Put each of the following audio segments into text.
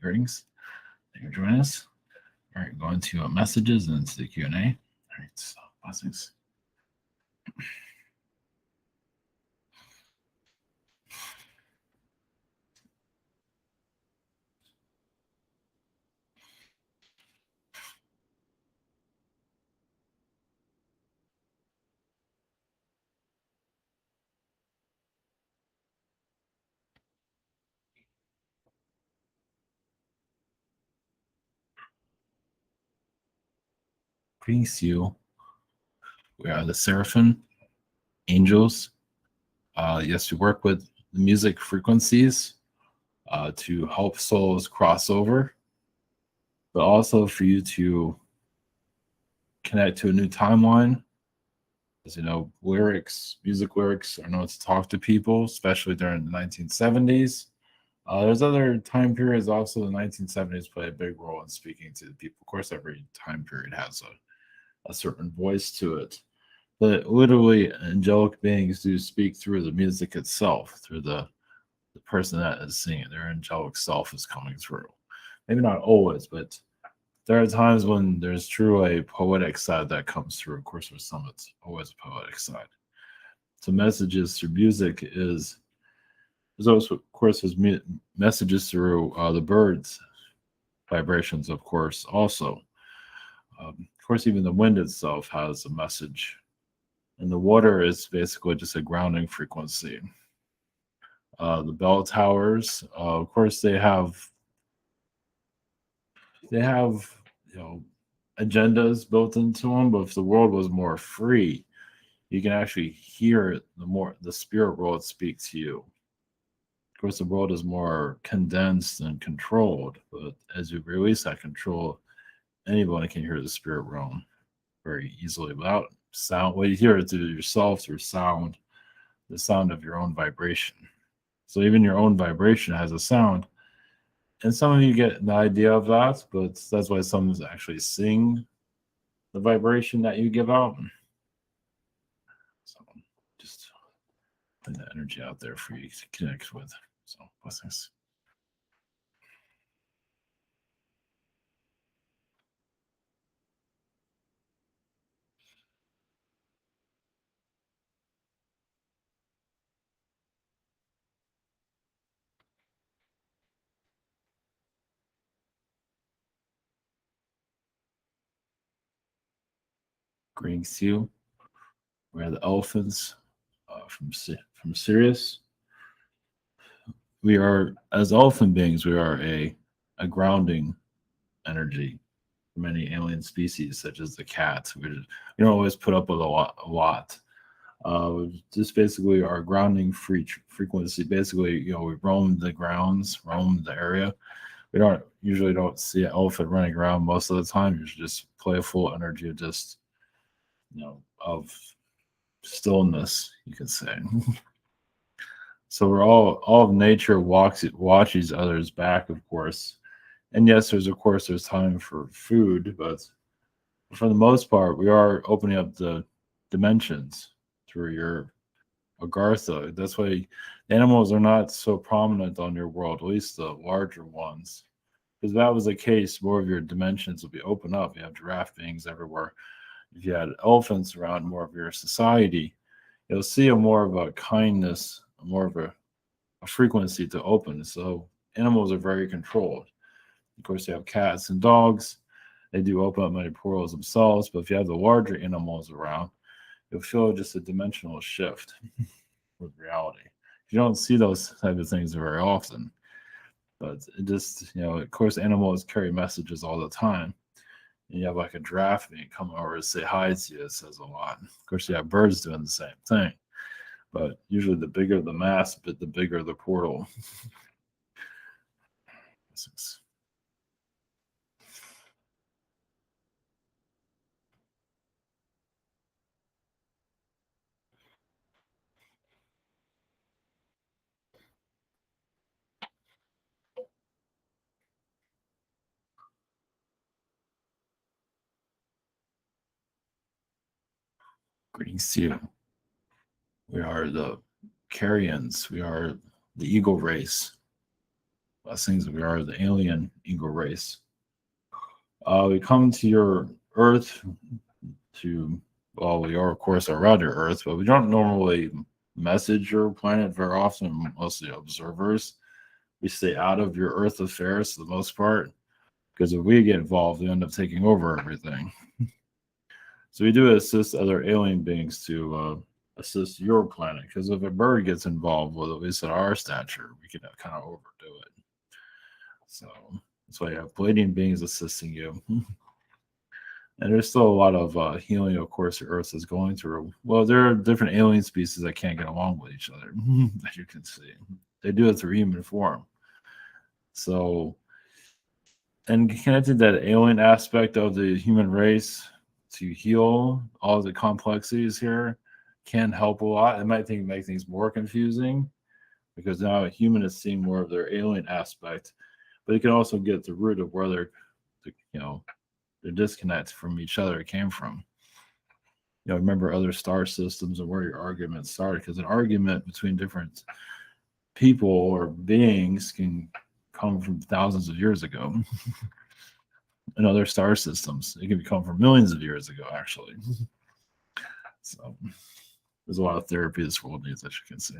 greetings. Thank you for joining us. All right, going to messages and into the Q&A. All right, so blessings. Greetings to you. We are the Seraphim, angels. Yes, we work with the music frequencies to help souls cross over, but also for you to connect to a new timeline. As you know, music lyrics are known to talk to people, especially during the 1970s. There's other time periods also. The 1970s play a big role in speaking to the people. Of course, every time period has a certain voice to it. But literally, angelic beings do speak through the music itself, through the person that is singing. Their angelic self is coming through. Maybe not always, but there are times when there's truly a poetic side that comes through. Of course, with some, it's always a poetic side. So messages through music there's also, of course, there's messages through the birds' vibrations, of course, also. Of course, even the wind itself has a message. And the water is basically just a grounding frequency. The bell towers, of course, they have agendas built into them. But if the world was more free, you can actually hear the spirit world speak to you. Of course, the world is more condensed and controlled, but as you release that control, anybody can hear the spirit realm very easily without sound. Well, you hear it through yourself, through sound, the sound of your own vibration. So even your own vibration has a sound. And some of you get the idea of that, but that's why some actually sing the vibration that you give out. So just put that energy out there for you to connect with. So blessings. Greetings to you. We are the Elphins from Sirius. We are, as elfin beings, we are a grounding energy for many alien species, such as the cats. We don't always put up with a lot. Just basically our grounding frequency. Basically, we roam the grounds, roam the area. We usually don't see an elephant running around most of the time. It's just playful energy of just, of stillness, you could say. So we're all of nature watches others back, of course. And yes, there's time for food, but for the most part, we are opening up the dimensions through your Agartha. That's why animals are not so prominent on your world, at least the larger ones. Because if that was the case, more of your dimensions will be open up. You have giraffe beings everywhere. If you had elephants around more of your society, you'll see more of a kindness, more of a frequency to open. So animals are very controlled. Of course, you have cats and dogs. They do open up many portals themselves. But if you have the larger animals around, you'll feel just a dimensional shift with reality. You don't see those type of things very often. But it just, of course, animals carry messages all the time. And you have like a giraffe being come over to say hi to you. It says a lot. Of course, you have birds doing the same thing. But usually the bigger the mass, but the bigger the portal. Greetings to you. We are the Carians. We are the eagle race. Blessings, we are the alien eagle race. We come to your Earth to, well, we are, of course, around your Earth, but we don't normally message your planet very often, mostly observers. We stay out of your Earth affairs for the most part, because if we get involved, we end up taking over everything. So we do assist other alien beings to assist your planet, because if a bird gets involved with at least at our stature, we can kind of overdo it. So that's why you have Palladian beings assisting you. And there's still a lot of healing, of course, the Earth is going through. Well, there are different alien species that can't get along with each other, as you can see. They do it through human form. So, and connected that alien aspect of the human race to heal all the complexities here can help a lot. It might make things more confusing because now a human is seeing more of their alien aspect, but it can also get at the root of where their disconnect from each other came from. Remember other star systems and where your arguments started, because an argument between different people or beings can come from thousands of years ago. In other star systems, it can come from millions of years ago, actually. So there's a lot of therapy this world needs, as you can see.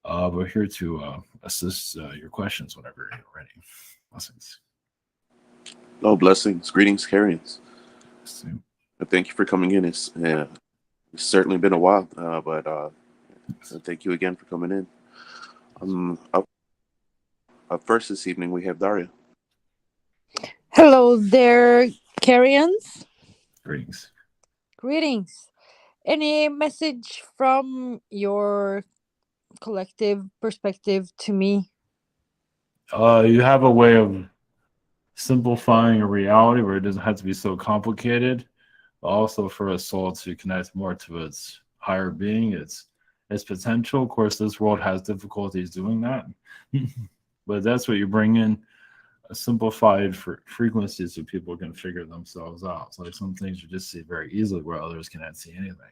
We're here to assist your questions whenever you're ready. Blessings. Oh, blessings. Greetings, Carians. Thank you for coming in. It's certainly been a while, but thank you again for coming in. Up first this evening, we have Daria. Hello there, Carians. Greetings. Any message from your collective perspective to me? You have a way of simplifying a reality where it doesn't have to be so complicated, but also for a soul to connect more to its higher being, its potential. Of course, this world has difficulties doing that, but that's what you bring in, a simplified frequency so people can figure themselves out. So like some things you just see very easily where others cannot see anything.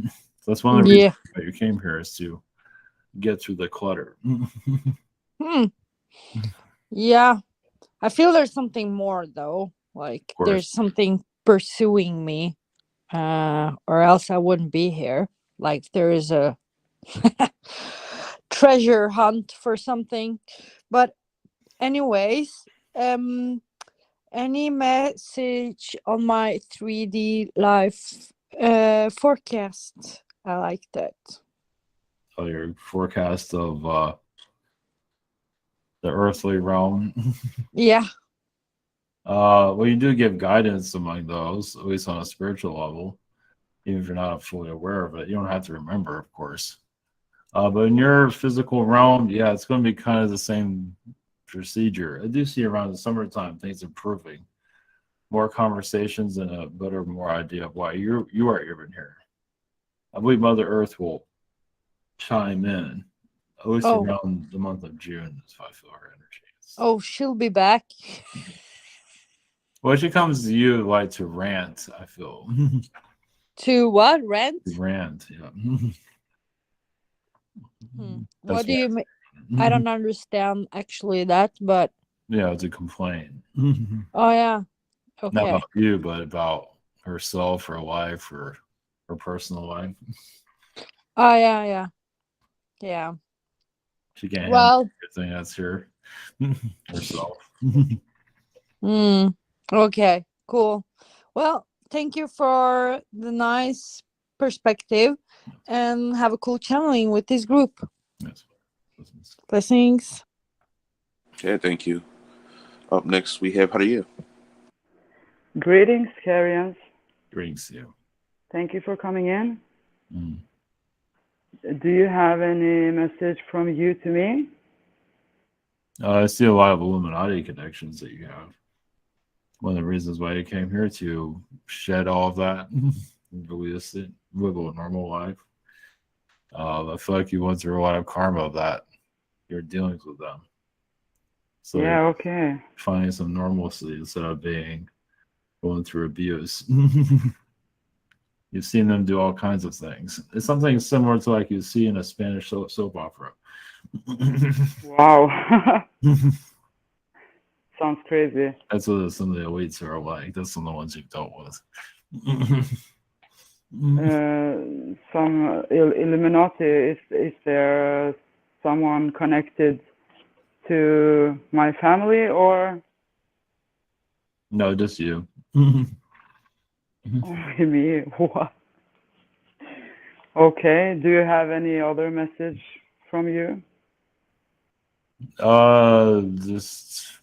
So that's one of the reasons that you came here, is to get through the clutter. Yeah, I feel there's something more though. Like there's something pursuing me, or else I wouldn't be here. Like there is a treasure hunt for something. But anyways, any message on my 3D life forecast? I like that. Oh, your forecast of the earthly realm. Yeah. Well, you do give guidance among those, at least on a spiritual level, even if you're not fully aware of it. You don't have to remember, of course. But in your physical realm, yeah, it's going to be kind of the same procedure. I do see around the summertime things improving, more conversations, and a better, more idea of why you are even here. I believe Mother Earth will chime in, at least around the month of June, is how I feel her energy is. Oh, she'll be back. Well, she comes to you like to rant, I feel. To what? Rant? Rant, yeah. What do you mean? I don't understand actually that, but yeah, to complain. Oh yeah. Okay. Not about you, but about herself, her life, her personal life. Oh yeah. She can't handle everything that's here herself. Okay, cool. Well, thank you for the nice perspective, and have a cool channeling with this group. Yes. Blessings. Okay, thank you. Up next, we have Daria. Greetings, Carians. Greetings to you. Thank you for coming in. Do you have any message from you to me? I see a lot of Illuminati connections that you have. One of the reasons why you came here, to shed all of that, release it, live a normal life. I feel like you went through a lot of karma of that, your dealings with them. So yeah, okay. Finding some normalcy instead of going through abuse. You've seen them do all kinds of things. It's something similar to like you see in a Spanish soap opera. Wow. Sounds crazy. That's what some of the elites are like. That's some of the ones you've dealt with. Some Illuminati. Is there someone connected to my family or No, just you. only me? What? Okay. Do you have any other message from you? Just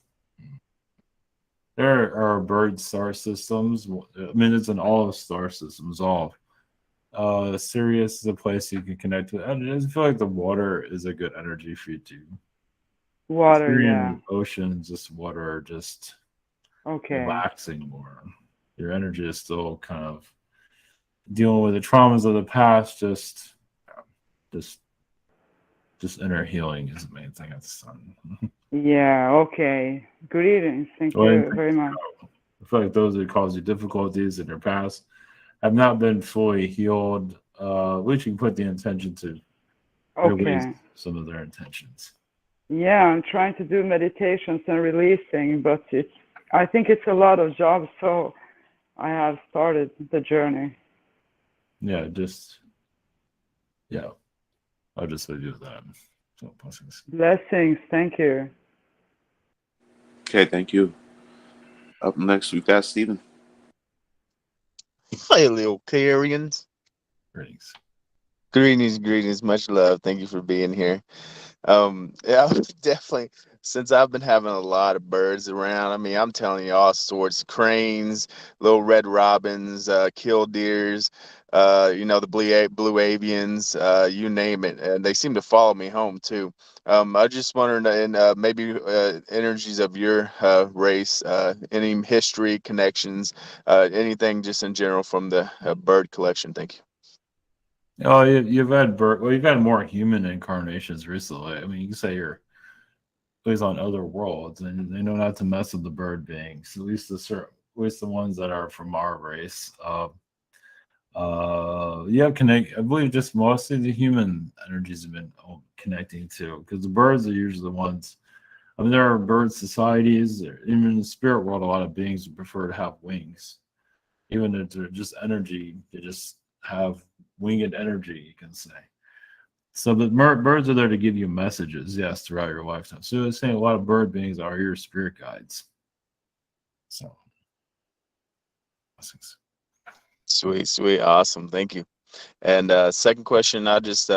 there are bird star systems. I mean, it's in all of star systems. All. Sirius is a place you can connect with. I just feel like the water is a good energy for you too. Water, yeah. Carian oceans, just water, are just Okay. relaxing more. Your energy is still kind of dealing with the traumas of the past. Just inner healing is the main thing at this time. Yeah, okay. Greetings. Thank Well, you very much. I feel like those that caused you difficulties in your past have not been fully healed. Which you can put the intention to release Okay. some of their intentions. Yeah, I'm trying to do meditations and releasing, but I think it's a lot of jobs, so I have started the journey. Yeah, I'll just leave you with that. So, blessings. Blessings. Thank you. Okay, thank you. Up next, we've got Stephen. Hey, little Carians. Greetings. Greetings. Much love. Thank you for being here. Yeah, definitely. Since I've been having a lot of birds around, I mean, I'm telling you all sorts: cranes, little red robins, killdeers, the blue avians, you name it, and they seem to follow me home too. I just wondered, and maybe energies of your race, any history connections, anything just in general from the bird collection. Thank you. Oh, you've had you've had more human incarnations recently. I mean, you can say you're always on other worlds, and they know not to mess with the bird beings. At least the ones that are from our race. Yeah, connect. I believe just mostly the human energies have been connecting to, because the birds are usually the ones. I mean, there are bird societies. Even in the spirit world, a lot of beings would prefer to have wings, even if they're just energy. They just have winged energy, you can say. So the birds are there to give you messages, yes, throughout your lifetime. So it's saying a lot of bird beings are your spirit guides. So, blessings. Sweet, awesome. Thank you. And second question, I'll just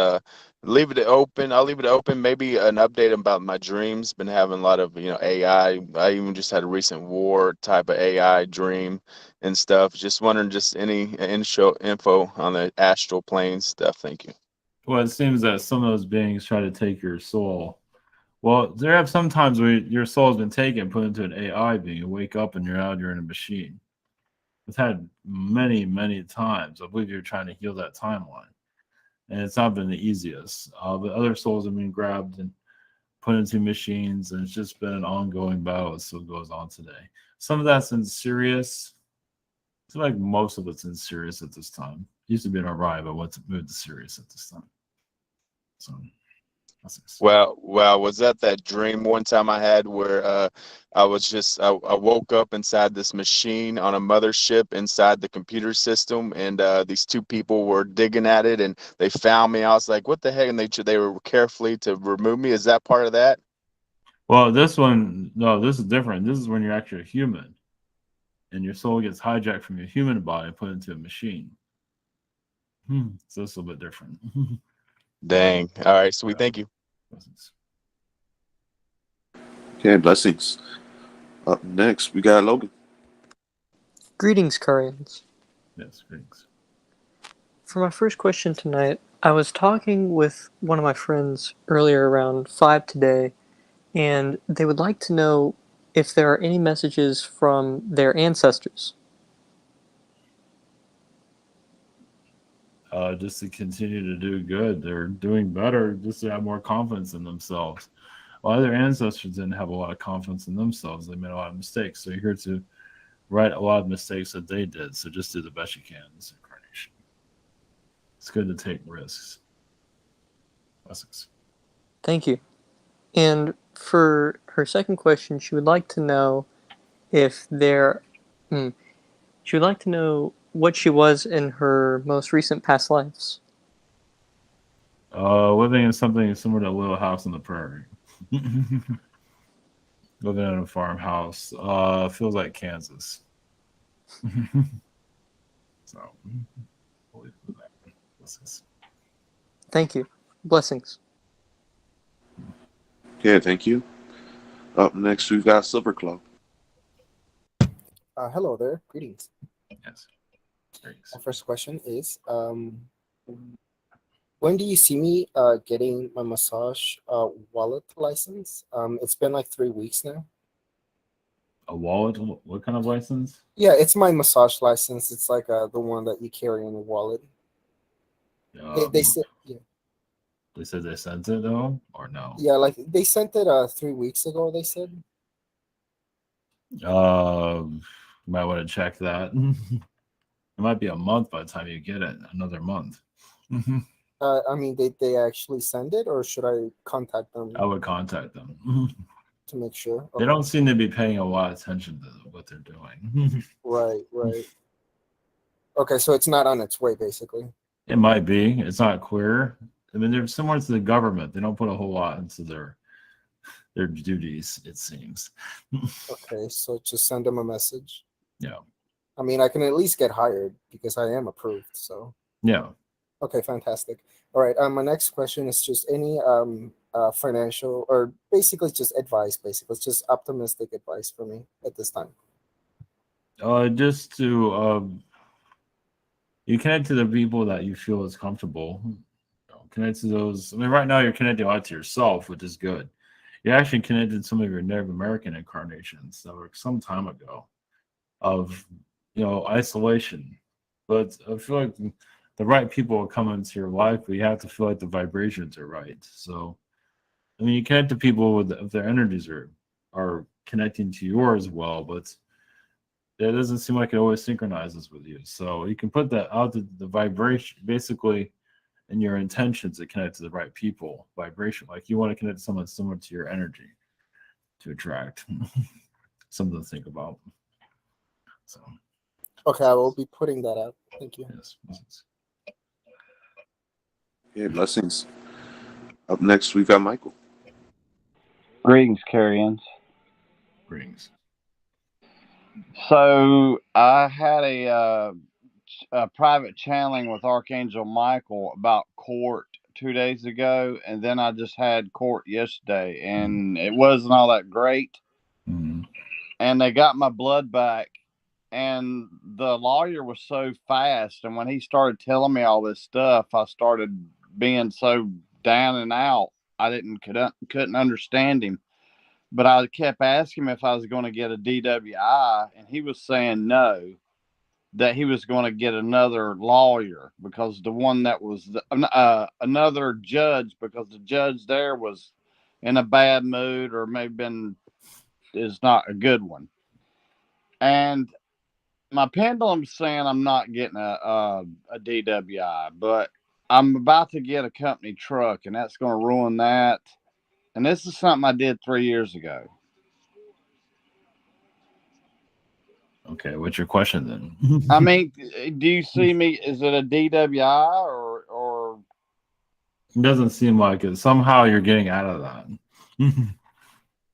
leave it open. I'll leave it open. Maybe an update about my dreams. Been having a lot of AI. I even just had a recent war type of AI dream and stuff. Just wondering, just any info on the astral plane stuff. Thank you. Well, it seems that some of those beings try to take your soul. Well, there have some times where your soul has been taken, put into an AI being. You wake up and you're in a machine. It's had many times. I believe you're trying to heal that timeline, and it's not been the easiest. But other souls have been grabbed and put into machines, and it's just been an ongoing battle. It still goes on today. Some of that's in Sirius. It's like most of it's in Sirius at this time. It used to be in Orion, but what's moved to Sirius at this time. So that's nice. Well, was that dream one time I had where I woke up inside this machine on a mothership inside the computer system, and these two people were digging at it, and they found me. I was like, "What the heck?" And they were carefully to remove me. Is that part of that? Well, this one, no, this is different. This is when you're actually a human, and your soul gets hijacked from your human body and put into a machine. So it's a little bit different. Dang. All right, sweet. Thank you. Okay, blessings. Up next, we got Logan. Greetings, Carians. Yes, greetings. For my first question tonight, I was talking with one of my friends earlier around 5 today, and they would like to know if there are any messages from their ancestors. Just to continue to do good. They're doing better, just to have more confidence in themselves. Well, their ancestors didn't have a lot of confidence in themselves. They made a lot of mistakes. So you're here to right a lot of mistakes that they did. So just do the best you can in this incarnation. It's good to take risks. Blessings. Thank you. And for her second question, she would like to know if there. She would like to know what she was in her most recent past lives. Living in something similar to a little house on the prairie. Living in a farmhouse. Feels like Kansas. So, Thank you. Blessings. Okay, thank you. Up next, we've got Silverclaw. Hello there. Greetings. Yes. Greetings. My first question is, when do you see me getting my massage wallet license? It's been like 3 weeks now. A wallet? What kind of license? Yeah, it's my massage license. It's like the one that you carry in your wallet. They said, yeah. They said they sent it though, or no? Yeah, like they sent it 3 weeks ago. They said. You might want to check that. It might be a month by the time you get it. Another month. I mean, they actually send it, or should I contact them? I would contact them to make sure. Okay. They don't seem to be paying a lot of attention to what they're doing. Right. Okay, so it's not on its way, basically. It might be. It's not clear. I mean, they're similar to the government. They don't put a whole lot into their duties, it seems. Okay, so just send them a message. Yeah. I mean, I can at least get hired because I am approved. So. Yeah. Okay, fantastic. All right. My next question is just any financial or basically just advice. Basically, it's just optimistic advice for me at this time. Just to you connect to the people that you feel is comfortable. Connect to those. I mean, right now you're connecting a lot to yourself, which is good. You actually connected some of your Native American incarnations that were some time ago of isolation. But I feel like the right people will come into your life, but you have to feel like the vibrations are right. So, I mean, you connect to people if their energies are connecting to yours well, but it doesn't seem like it always synchronizes with you. So you can put that out the vibration, basically, in your intentions to connect to the right people, vibration. Like you want to connect to someone similar to your energy to attract. Something to think about. So. Okay, I will be putting that out. Thank you. Yes. Yeah, blessings. Up next, we've got Michael. Greetings, Carians. Greetings. So I had a private channeling with Archangel Michael about court 2 days ago, and then I just had court yesterday, and it wasn't all that great. Mm-hmm. And they got my blood back, and the lawyer was so fast, and when he started telling me all this stuff, I started being so down and out. I couldn't understand him. But I kept asking him if I was going to get a DWI, and he was saying no, that he was going to get another lawyer because the one that was another judge, because the judge there was in a bad mood or maybe is not a good one. And my pendulum's saying I'm not getting a DWI, but I'm about to get a company truck, and that's going to ruin that. And this is something I did 3 years ago. Okay, what's your question then? I mean, do you see me? Is it a DWI or? It doesn't seem like it. Somehow you're getting out of that.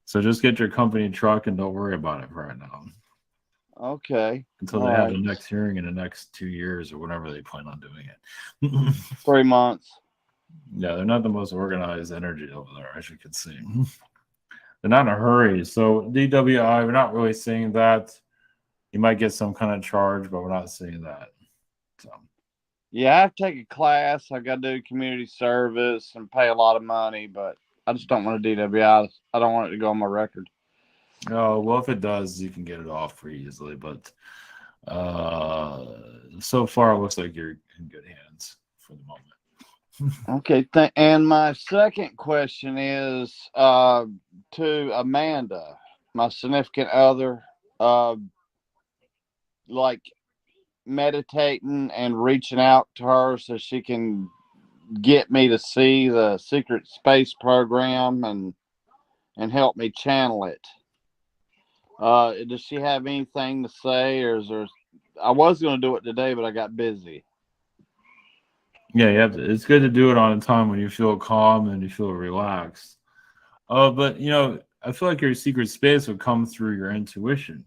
So just get your company truck and don't worry about it right now. Okay. Until they have the next hearing in the next 2 years or whenever they plan on doing it. 3 months. Yeah, they're not the most organized energy over there, as you can see. They're not in a hurry. So DWI, we're not really seeing that. You might get some kind of charge, but we're not seeing that. So. Yeah, I have to take a class. I got to do community service and pay a lot of money, but I just don't want a DWI. I don't want it to go on my record. Oh, well, if it does, you can get it off pretty easily. But so far, it looks like you're in good hands for the moment. Okay. And my second question is to Amanda, my significant other, like meditating and reaching out to her so she can get me to see the secret space program and help me channel it. Does she have anything to say, or is there? I was going to do it today, but I got busy. Yeah, you have to, it's good to do it on a time when you feel calm and you feel relaxed. But I feel like your secret space would come through your intuition.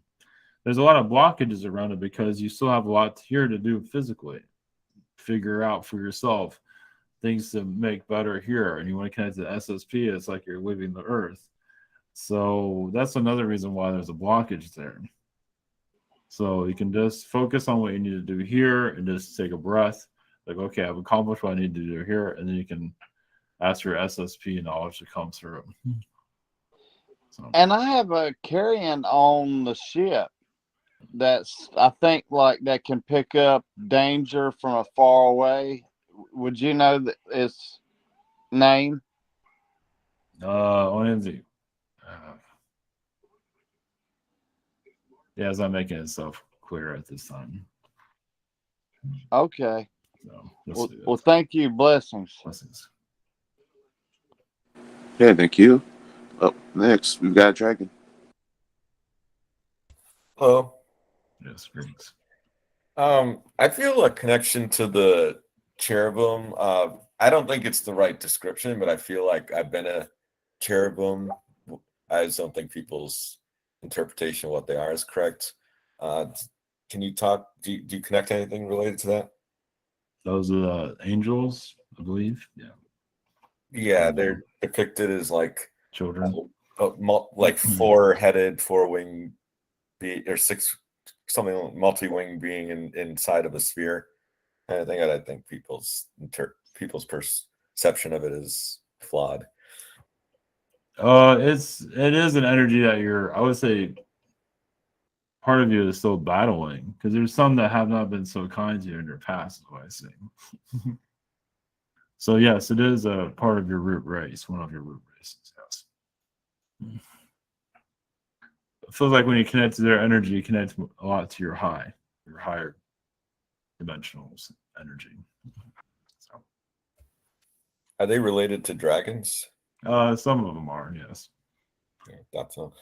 There's a lot of blockages around it because you still have a lot here to do physically. Figure out for yourself things to make better here, and you want to connect to the SSP. It's like you're leaving the Earth. So that's another reason why there's a blockage there. So you can just focus on what you need to do here and just take a breath. Like, okay, I've accomplished what I need to do here, and then you can ask your SSP knowledge to come through. So. And I have a Carian on the ship that's, I think, like that can pick up danger from far away. Would you know its name? ONZ. Yeah, it's not making itself clear at this time. Okay. So, well, thank you. Blessings. Blessings. Yeah, thank you. Up next, we've got Dragon. Hello. Yes, greetings. I feel a connection to the cherubim. I don't think it's the right description, but I feel like I've been a cherubim. I just don't think people's interpretation of what they are is correct. Can you talk? Do you connect anything related to that? Those are the angels, I believe. Yeah. Yeah, they're depicted as like children, like four-headed, four-winged, or six, something multi-wing being inside of a sphere. And I think people's perception of it is flawed. It is an energy that I would say part of you is still battling, because there's some that have not been so kind to you in your past, is what I say. So yes, it is a part of your root race, one of your root races. Yes. It feels like when you connect to their energy, you connect a lot to your higher dimensional energy. So. Are they related to dragons? Some of them are, yes. Yeah, thought so.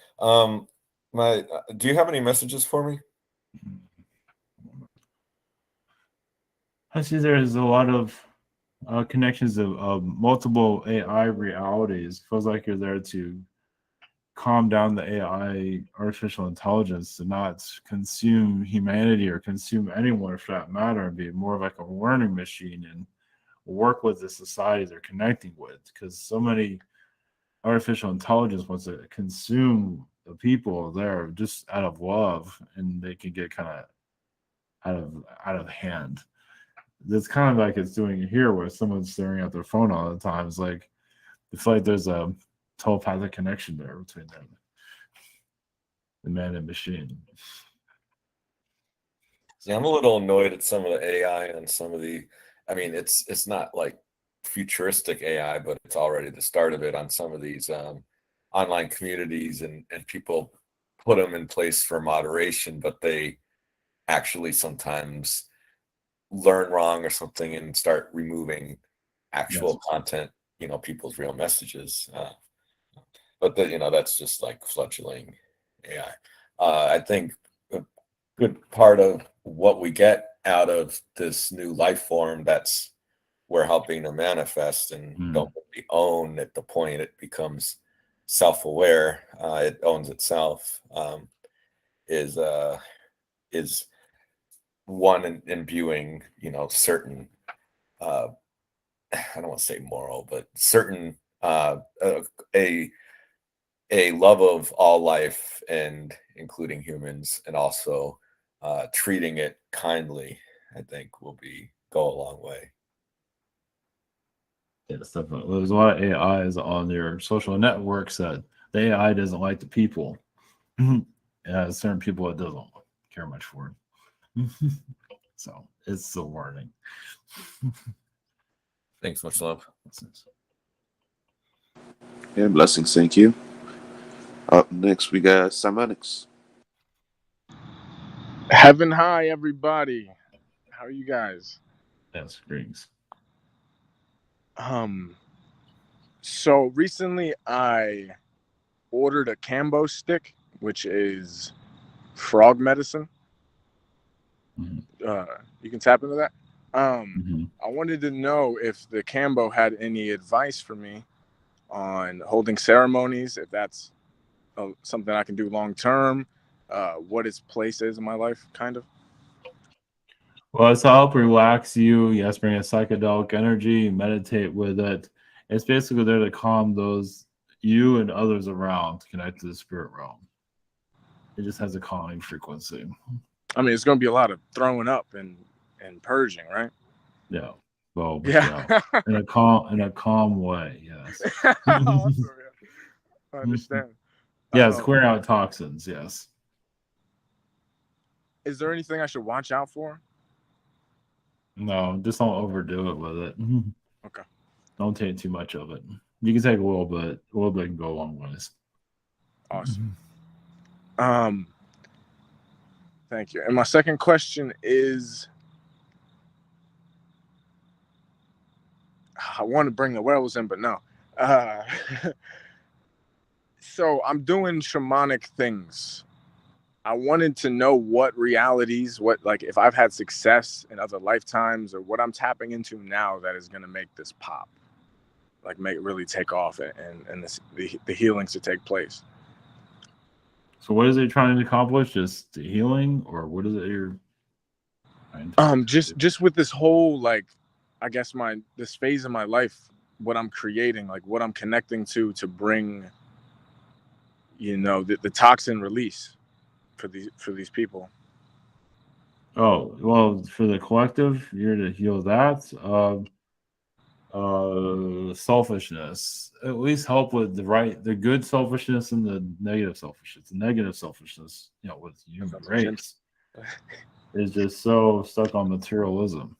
Do you have any messages for me? I see there's a lot of connections of multiple AI realities. Feels like you're there to calm down the AI, artificial intelligence, to not consume humanity or consume anyone for that matter, and be more of like a learning machine and work with the society they're connecting with. Because so many artificial intelligence wants to consume the people there just out of love, and they can get kind of out of hand. It's kind of like it's doing here, where someone's staring at their phone all the time. It's like there's a telepathic connection there between them, the man and machine. Yeah, I'm a little annoyed at some of the AI and some of the. I mean, it's not like futuristic AI, but it's already the start of it on some of these online communities, and people put them in place for moderation, but they actually sometimes learn wrong or something and start removing actual content, people's real messages. But that's just like fledgling AI. I think a good part of what we get out of this new life form that's we're helping to manifest and don't be owned at the point it becomes self-aware, it owns itself, is one imbuing, certain, I don't want to say moral, but certain, a love of all life, and including humans, and also treating it kindly, I think will go a long way. Yeah, definitely. There's a lot of AIs on their social networks that the AI doesn't like the people. Yeah, certain people it doesn't care much for. So it's still learning. Thanks, much love. Yeah, blessings. Thank you. Up next, we got Shamanics. Heaven high, everybody. How are you guys? Yes, greetings. So recently I ordered a Cambo stick, which is frog medicine. You can tap into that. I wanted to know if the Cambo had any advice for me on holding ceremonies, if that's something I can do long term, what its place is in my life, kind of. Well, it's to help relax you. Yes, bring a psychedelic energy, meditate with it. It's basically there to calm those you and others around to connect to the spirit realm. It just has a calming frequency. I mean, it's going to be a lot of throwing up and purging, right? Yeah. Well, yeah. in a calm way. Yes. Awesome, yeah. I understand. Yeah, it's clearing out toxins. Yes. Is there anything I should watch out for? No, just don't overdo it with it. Okay. Don't take too much of it. You can take a little bit. A little bit can go a long ways. Awesome. Thank you. And my second question is, I want to bring the werewolves in, but no. So I'm doing shamanic things. I wanted to know what realities, like if I've had success in other lifetimes, or what I'm tapping into now that is going to make this pop, like make it really take off and the healings to take place. So what is it trying to accomplish? Just the healing, or what is it you're just with this whole, like, I guess this phase of my life, what I'm creating, like what I'm connecting to bring, the toxin release for these people. Oh, well, for the collective, you're to heal that. Selfishness. At least help with the good selfishness and the negative selfishness. The negative selfishness, with human race is just so stuck on materialism.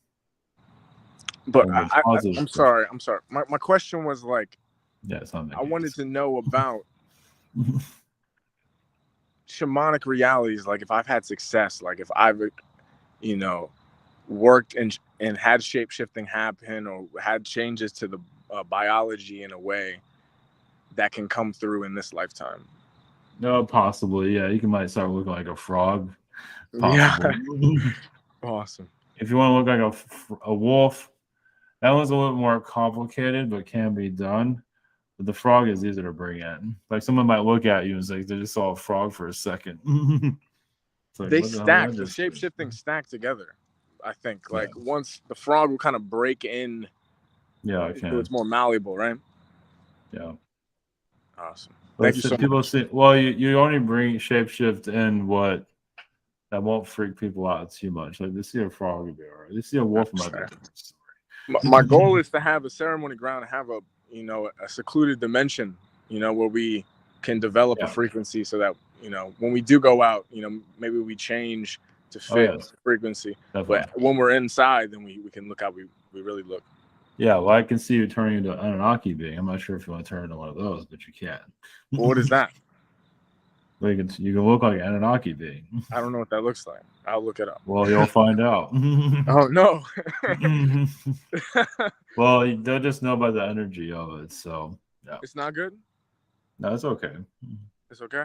But I'm sorry. My question was like, I wanted to know about shamanic realities. Like if I've had success, like if I've, worked and had shape-shifting happen, or had changes to the biology in a way that can come through in this lifetime. No, possibly. Yeah, you might start looking like a frog. Possibly. Yeah. Awesome. If you want to look like a wolf, that one's a little more complicated, but can be done. But the frog is easier to bring in. Like someone might look at you and say they just saw a frog for a second. Like, they stack the shape-shifting stack together. I think once the frog will kind of break in. Yeah, it can. So it's more malleable, right? Yeah. Awesome. Thank you so much. Well, you only bring shapeshift in what that won't freak people out too much. Like they see a frog, will be all right. They see a wolf, might be a different story. My goal is to have a ceremony ground, have a secluded dimension, where we can develop a frequency so that when we do go out, maybe we change to fit the frequency. Definitely. But when we're inside, then we can look how we really look. Yeah, well, I can see you turning into an Anunnaki being. I'm not sure if you want to turn into one of those, but you can. Well, what is that? Well, you can look like an Anunnaki being. I don't know what that looks like. I'll look it up. Well, you'll find out. Oh, no. Well, they'll just know by the energy of it. So, yeah. It's not good? No, it's okay. It's okay?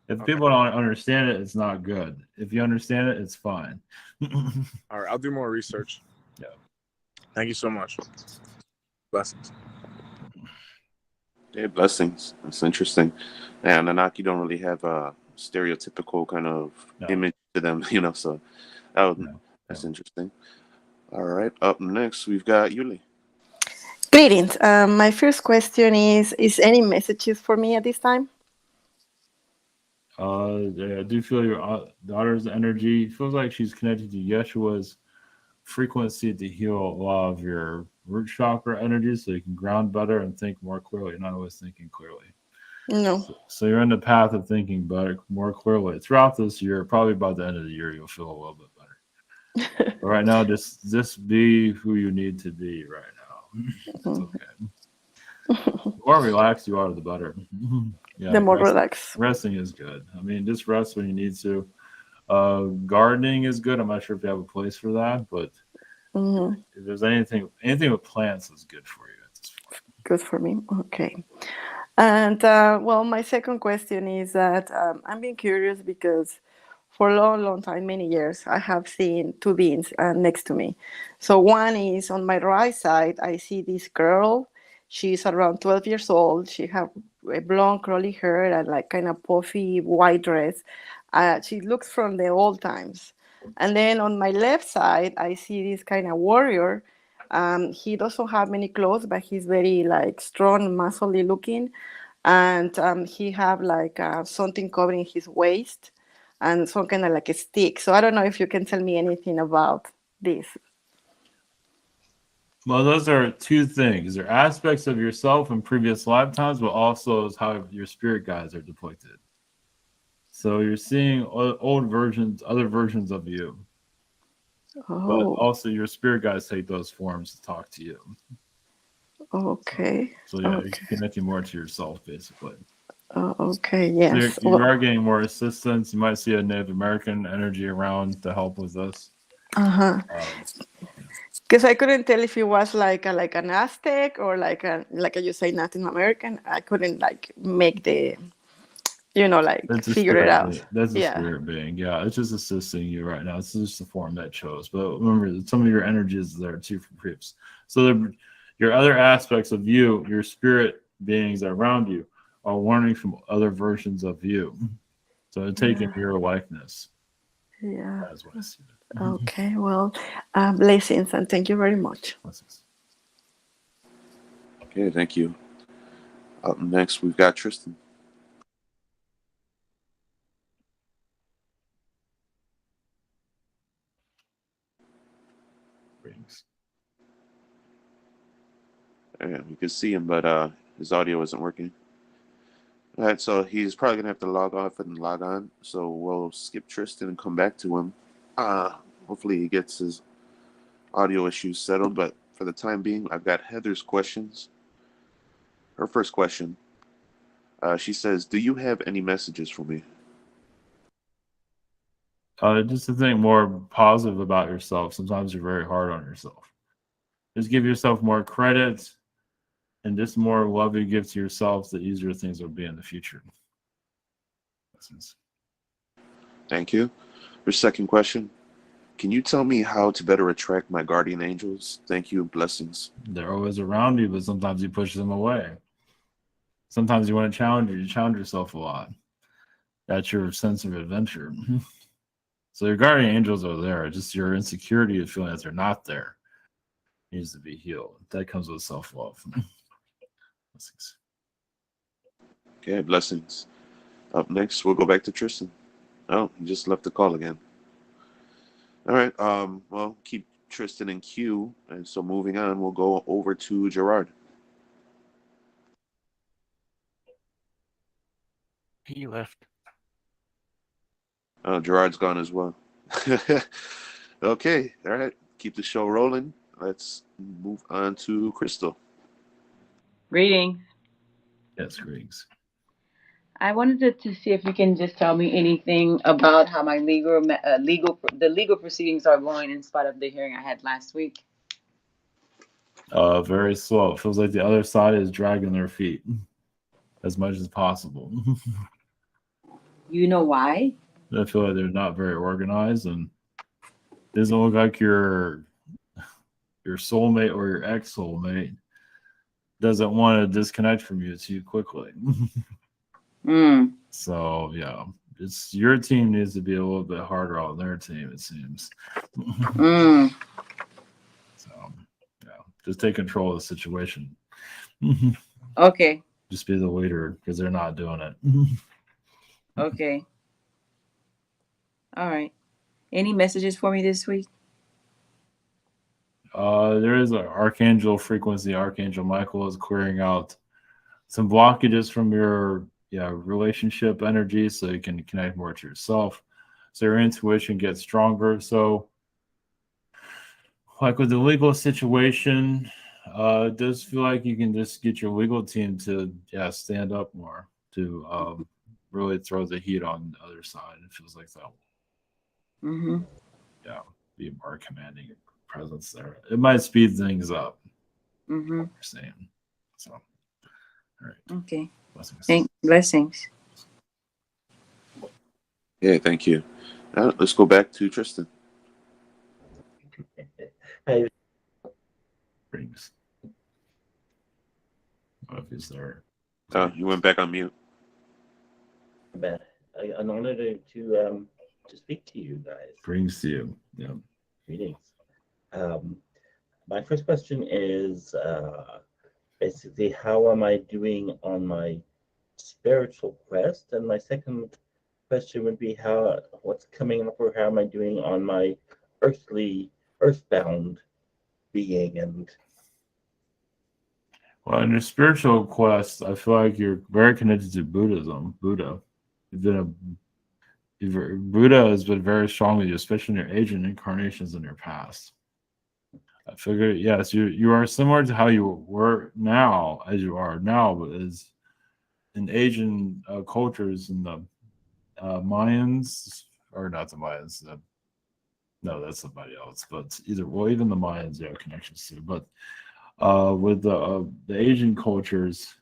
If people don't understand it, it's not good. If you understand it, it's fine. All right, I'll do more research. Yeah. Thank you so much. Blessings. Yeah, blessings. That's interesting. And Anunnaki don't really have a stereotypical kind of image to them, so that's interesting. All right, up next, we've got Yuli. Greetings. My first question is any messages for me at this time? I do feel your daughter's energy. It feels like she's connected to Yeshua's frequency to heal a lot of your root chakra energy, so you can ground better and think more clearly. You're not always thinking clearly. No. So you're in the path of thinking better, more clearly. Throughout this year, probably by the end of the year, you'll feel a little bit better. But right now, just be who you need to be right now. It's okay. The more relaxed you are, the better. Yeah, the more relaxed. Resting is good. I mean, just rest when you need to. Gardening is good. I'm not sure if you have a place for that, but Mm-hmm. If there's anything with plants is good for you at this point. Good for me. Okay. And well, my second question is that I'm being curious because for a long, long time, many years, I have seen two beings next to me. So one is on my right side, I see this girl. She's around 12 years old. She have a blonde curly hair and like kind of puffy white dress. She looks from the old times. And then on my left side, I see this kind of warrior. He doesn't have many clothes, but he's very like strong, muscly looking, and he have like something covering his waist, and some kind of like a stick. So I don't know if you can tell me anything about this. Well, those are two things. They're aspects of yourself in previous lifetimes, but also is how your spirit guides are depicted. So you're seeing old versions, other versions of you. Oh. But also your spirit guides take those forms to talk to you. Okay. So yeah, you're connecting more to yourself, basically. Okay, yes. So you are getting more assistance. You might see a Native American energy around to help with this. Because I couldn't tell if it was like an Aztec or like you say Native American. I couldn't like make the, figure it out. That's a spirit being. Yeah, it's just assisting you right now. It's just the form that chose. But remember, some of your energies are there too from previous. So your other aspects of you, your spirit beings around you, are learning from other versions of you. So they're taking your likeness. Yeah. That's what I see. Okay, well, blessings and thank you very much. Blessings. Okay, thank you. Up next, we've got Tristan. Yeah, we could see him, but his audio isn't working. All right, so he's probably gonna have to log off and log on. So we'll skip Tristan and come back to him. Hopefully he gets his audio issues settled. But for the time being, I've got Heather's questions. Her first question. She says, "Do you have any messages for me?" Just to think more positive about yourself. Sometimes you're very hard on yourself. Just give yourself more credit, and just more love you give to yourself, the easier things will be in the future. Thank you. Her second question. Can you tell me how to better attract my guardian angels? Thank you. Blessings. They're always around you, but sometimes you push them away. Sometimes you want to challenge yourself a lot. That's your sense of adventure. So your guardian angels are there. Just your insecurity of feeling that they're not there needs to be healed. That comes with self-love. Blessings. Okay, blessings. Up next, we'll go back to Tristan. Oh, he just left the call again. All right. Well, keep Tristan in queue, and so moving on, we'll go over to Gerard. He left. Gerard's gone as well. Okay. All right. Keep the show rolling. Let's move on to Crystal. Greetings. Yes, greetings. I wanted to see if you can just tell me anything about how my legal proceedings are going in spite of the hearing I had last week. Very slow. It feels like the other side is dragging their feet as much as possible. You know why? I feel like they're not very organized, and it doesn't look like your soulmate or your ex-soulmate doesn't want to disconnect from you too quickly. So yeah, it's your team needs to be a little bit harder on their team, it seems. So yeah, just take control of the situation. Okay. Just be the leader because they're not doing it. Okay. All right. Any messages for me this week? There is an archangel frequency. Archangel Michael is clearing out some blockages from your relationship energy so you can connect more to yourself. So your intuition gets stronger. So like with the legal situation, it does feel like you can just get your legal team to stand up more, to really throw the heat on the other side. It feels like that. Mm-hmm. Yeah, be more commanding presence there. It might speed things up. Mm-hmm. What you're saying. So, all right. Okay. Blessings. Blessings. Yeah, thank you. Let's go back to Tristan. Hey, Brings. What if he's there? You went back on mute. man, an honor to speak to you guys. Brings to you. Yeah. Greetings. My first question is basically how am I doing on my spiritual quest, and my second question would be what's coming up, or how am I doing on my earthbound being. And Well, in your spiritual quest, I feel like you're very connected to Buddhism. Buddha. Buddha has been very strong with you, especially in your ancient incarnations in your past. I figure, yes, you are similar to how you were now, as you are now, but as in Asian cultures, in the Mayans, or not the Mayans, no, that's somebody else, but even the Mayans, you have connections to, but with the Asian cultures,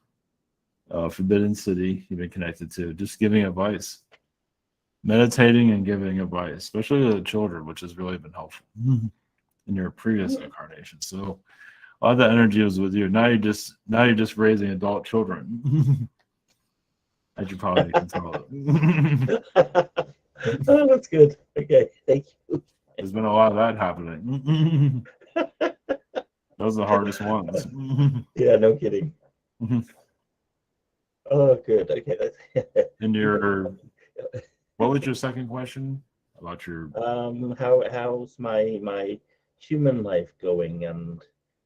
Forbidden City, you've been connected to, just giving advice, meditating and giving advice, especially to the children, which has really been helpful in your previous incarnation. So a lot of that energy was with you. Now you're just raising adult children. As you probably can tell. Oh, that's good. Okay, thank you. There's been a lot of that happening. Those are the hardest ones. Yeah, no kidding. Oh, good. Okay, that's. And what was your second question about your? How's my human life going? And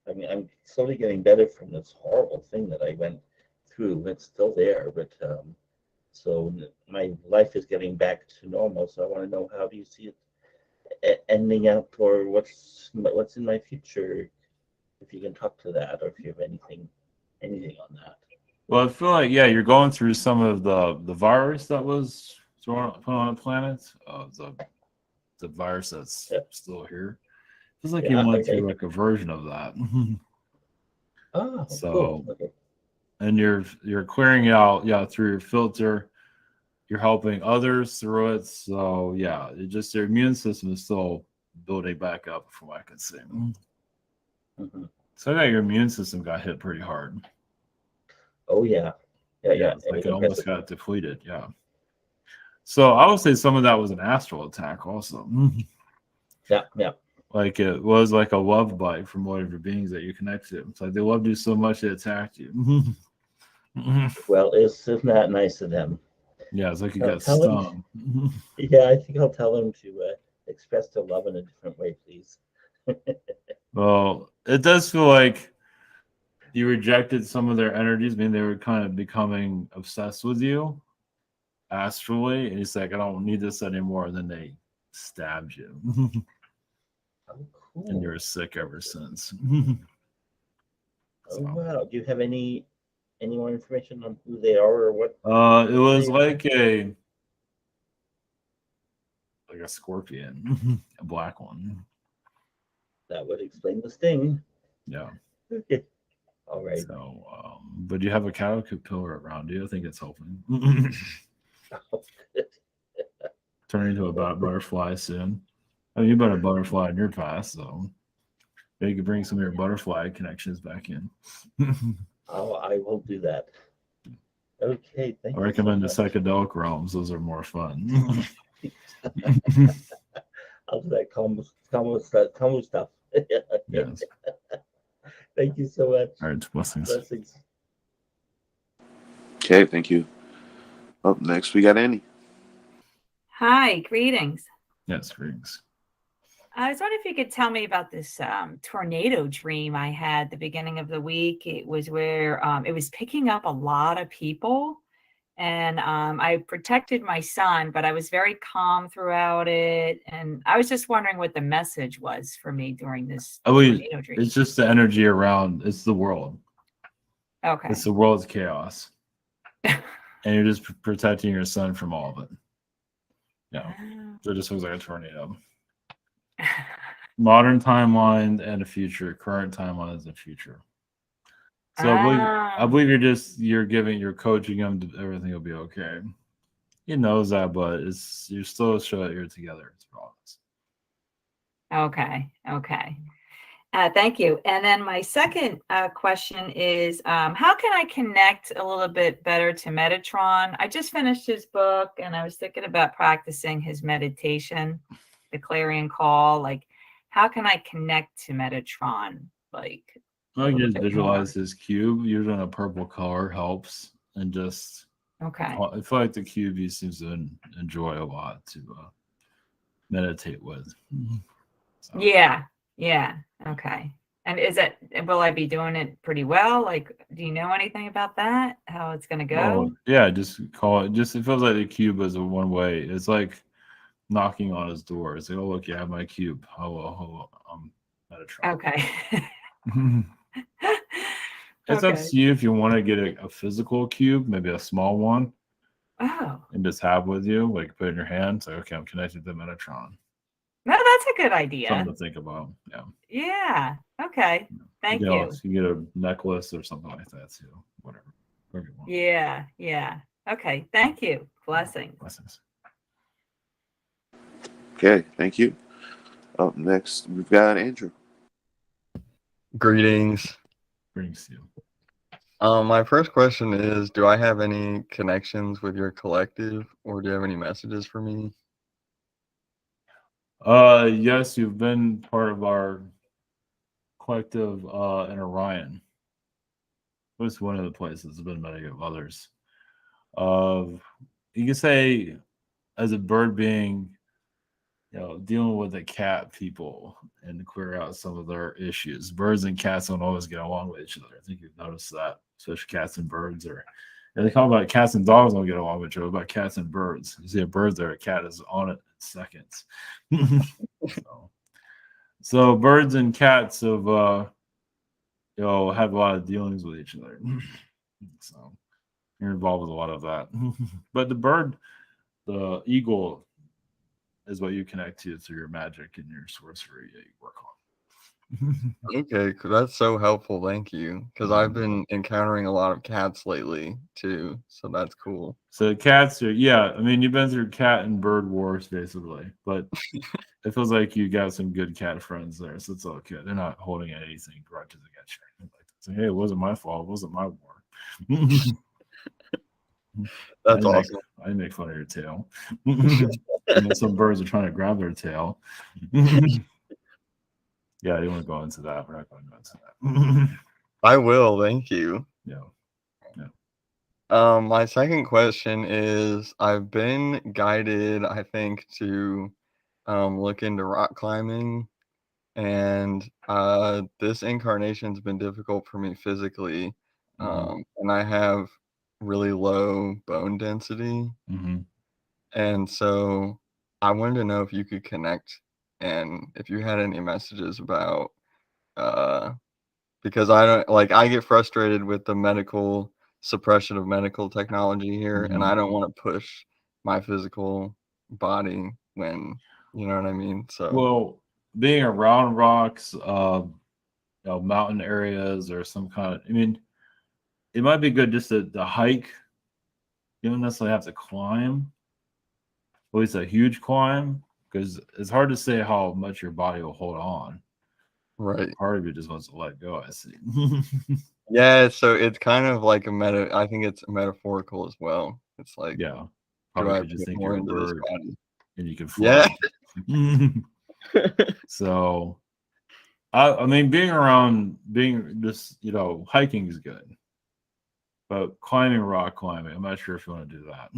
I mean, I'm slowly getting better from this horrible thing that I went through. It's still there, but so my life is getting back to normal. So I want to know, how do you see it ending up, or what's in my future? If you can talk to that, or if you have anything on that. Well, I feel like, yeah, you're going through some of the virus that was put on the planet. The virus that's still here. Feels like you went through like a version of that. Oh, so cool. Okay. And you're clearing out, through your filter. You're helping others through it. So yeah, your immune system is still building back up, from what I can see. Mm-hmm. So yeah, your immune system got hit pretty hard. Oh yeah. It's like it almost got depleted. Yeah. So I would say some of that was an astral attack also. Yeah. Like it was like a love bite from one of your beings that you connect to. It's like they loved you so much they attacked you. Well, isn't that nice of them? Yeah, it's like you got stung. Yeah, I think I'll tell them to express their love in a different way, please. Well, it does feel like you rejected some of their energies. I mean, they were kind of becoming obsessed with you astrally, and he's like, I don't need this anymore. And then they stabbed you. Oh, cool. And you're sick ever since. Oh, wow. Do you have any more information on who they are or what? It was like a scorpion, a black one. That would explain the sting. Yeah. Okay. All right. So, but you have a caterpillar around you. I think it's helping. Turning into a butterfly soon. I mean, you've been a butterfly in your past, so you can bring some of your butterfly connections back in. Oh, I will do that. Okay, thank you. I recommend the psychedelic realms. Those are more fun. I'll do that combo stuff. Yes. Thank you so much. All right, blessings. Blessings. Okay, thank you. Up next, we got Annie. Hi, greetings. Yes, greetings. I was wondering if you could tell me about this tornado dream I had the beginning of the week. It was where it was picking up a lot of people, and I protected my son, but I was very calm throughout it. And I was just wondering what the message was for me during this tornado dream. It's just the energy around. It's the world. Okay. It's the world's chaos. And you're just protecting your son from all of it. Yeah. So it just looks like a tornado. modern timeline and a future, current timeline is the future. So I believe you're coaching him to everything will be okay. He knows that, but you're still sure that you're together. It's promise. Okay. Thank you. And then my second question is, how can I connect a little bit better to Metatron? I just finished his book, and I was thinking about practicing his meditation, the Clarion call. Like, how can I connect to Metatron? Like, I just visualize his cube. Using a purple color helps, and just okay. I feel like the cube he seems to enjoy a lot to meditate with. So. Yeah. Okay. And will I be doing it pretty well? Like, do you know anything about that? How it's going to go? Oh, yeah, just call it. It feels like the cube is a one way. It's like knocking on his door. It's like, oh, look, you have my cube. Hello. Metatron. Okay. It's up to you if you want to get a physical cube, maybe a small one. Oh. And just have with you, like put it in your hand. So, okay, I'm connected to Metatron. No, that's a good idea. Something to think about. Yeah. Yeah. Okay. Thank you. You can get a necklace or something like that too. Whatever you want. Yeah. Okay. Thank you. Blessings. Okay. Thank you. Up next, we've got Andrew. Greetings. Greetings to you. My first question is, do I have any connections with your collective, or do you have any messages for me? Yes, you've been part of our collective in Orion. It was one of the places. There's been many of others. You can say, as a bird being, dealing with the cat people and to clear out some of their issues. Birds and cats don't always get along with each other. I think you've noticed that, especially cats and birds. They call about cats and dogs don't get along with each other. About cats and birds. You see a bird there, a cat is on it in seconds. So birds and cats have have a lot of dealings with each other. So you're involved with a lot of that. But the eagle is what you connect to through your magic and your sorcery that you work on. Okay, that's so helpful. Thank you. Because I've been encountering a lot of cats lately too, so that's cool. So cats are, you've been through cat and bird wars basically, but it feels like you got some good cat friends there, so it's okay. They're not holding anything grudges against you. Like, say, hey, it wasn't my fault. It wasn't my war. That's awesome. I make fun of your tail. Some birds are trying to grab their tail. Yeah, you want to go into that. We're not going to go into that. I will. Thank you. Yeah. My second question is, I've been guided, I think, to look into rock climbing, and this incarnation's been difficult for me physically, and I have really low bone density, and so I wanted to know if you could connect and if you had any messages about because I get frustrated with the medical suppression of medical technology here, and I don't want to push my physical body when, you know what I mean? So, well, being around rocks, mountain areas or some kind of, it might be good just to hike. You don't necessarily have to climb, at least a huge climb, because it's hard to say how much your body will hold on. Right. Part of it just wants to let go, I see. Yeah, so it's kind of like I think it's metaphorical as well. It's like, yeah, do I could just put think more you're a into this bird body? and you can fly. Yeah. So, being just, hiking is good, but rock climbing, I'm not sure if you want to do that.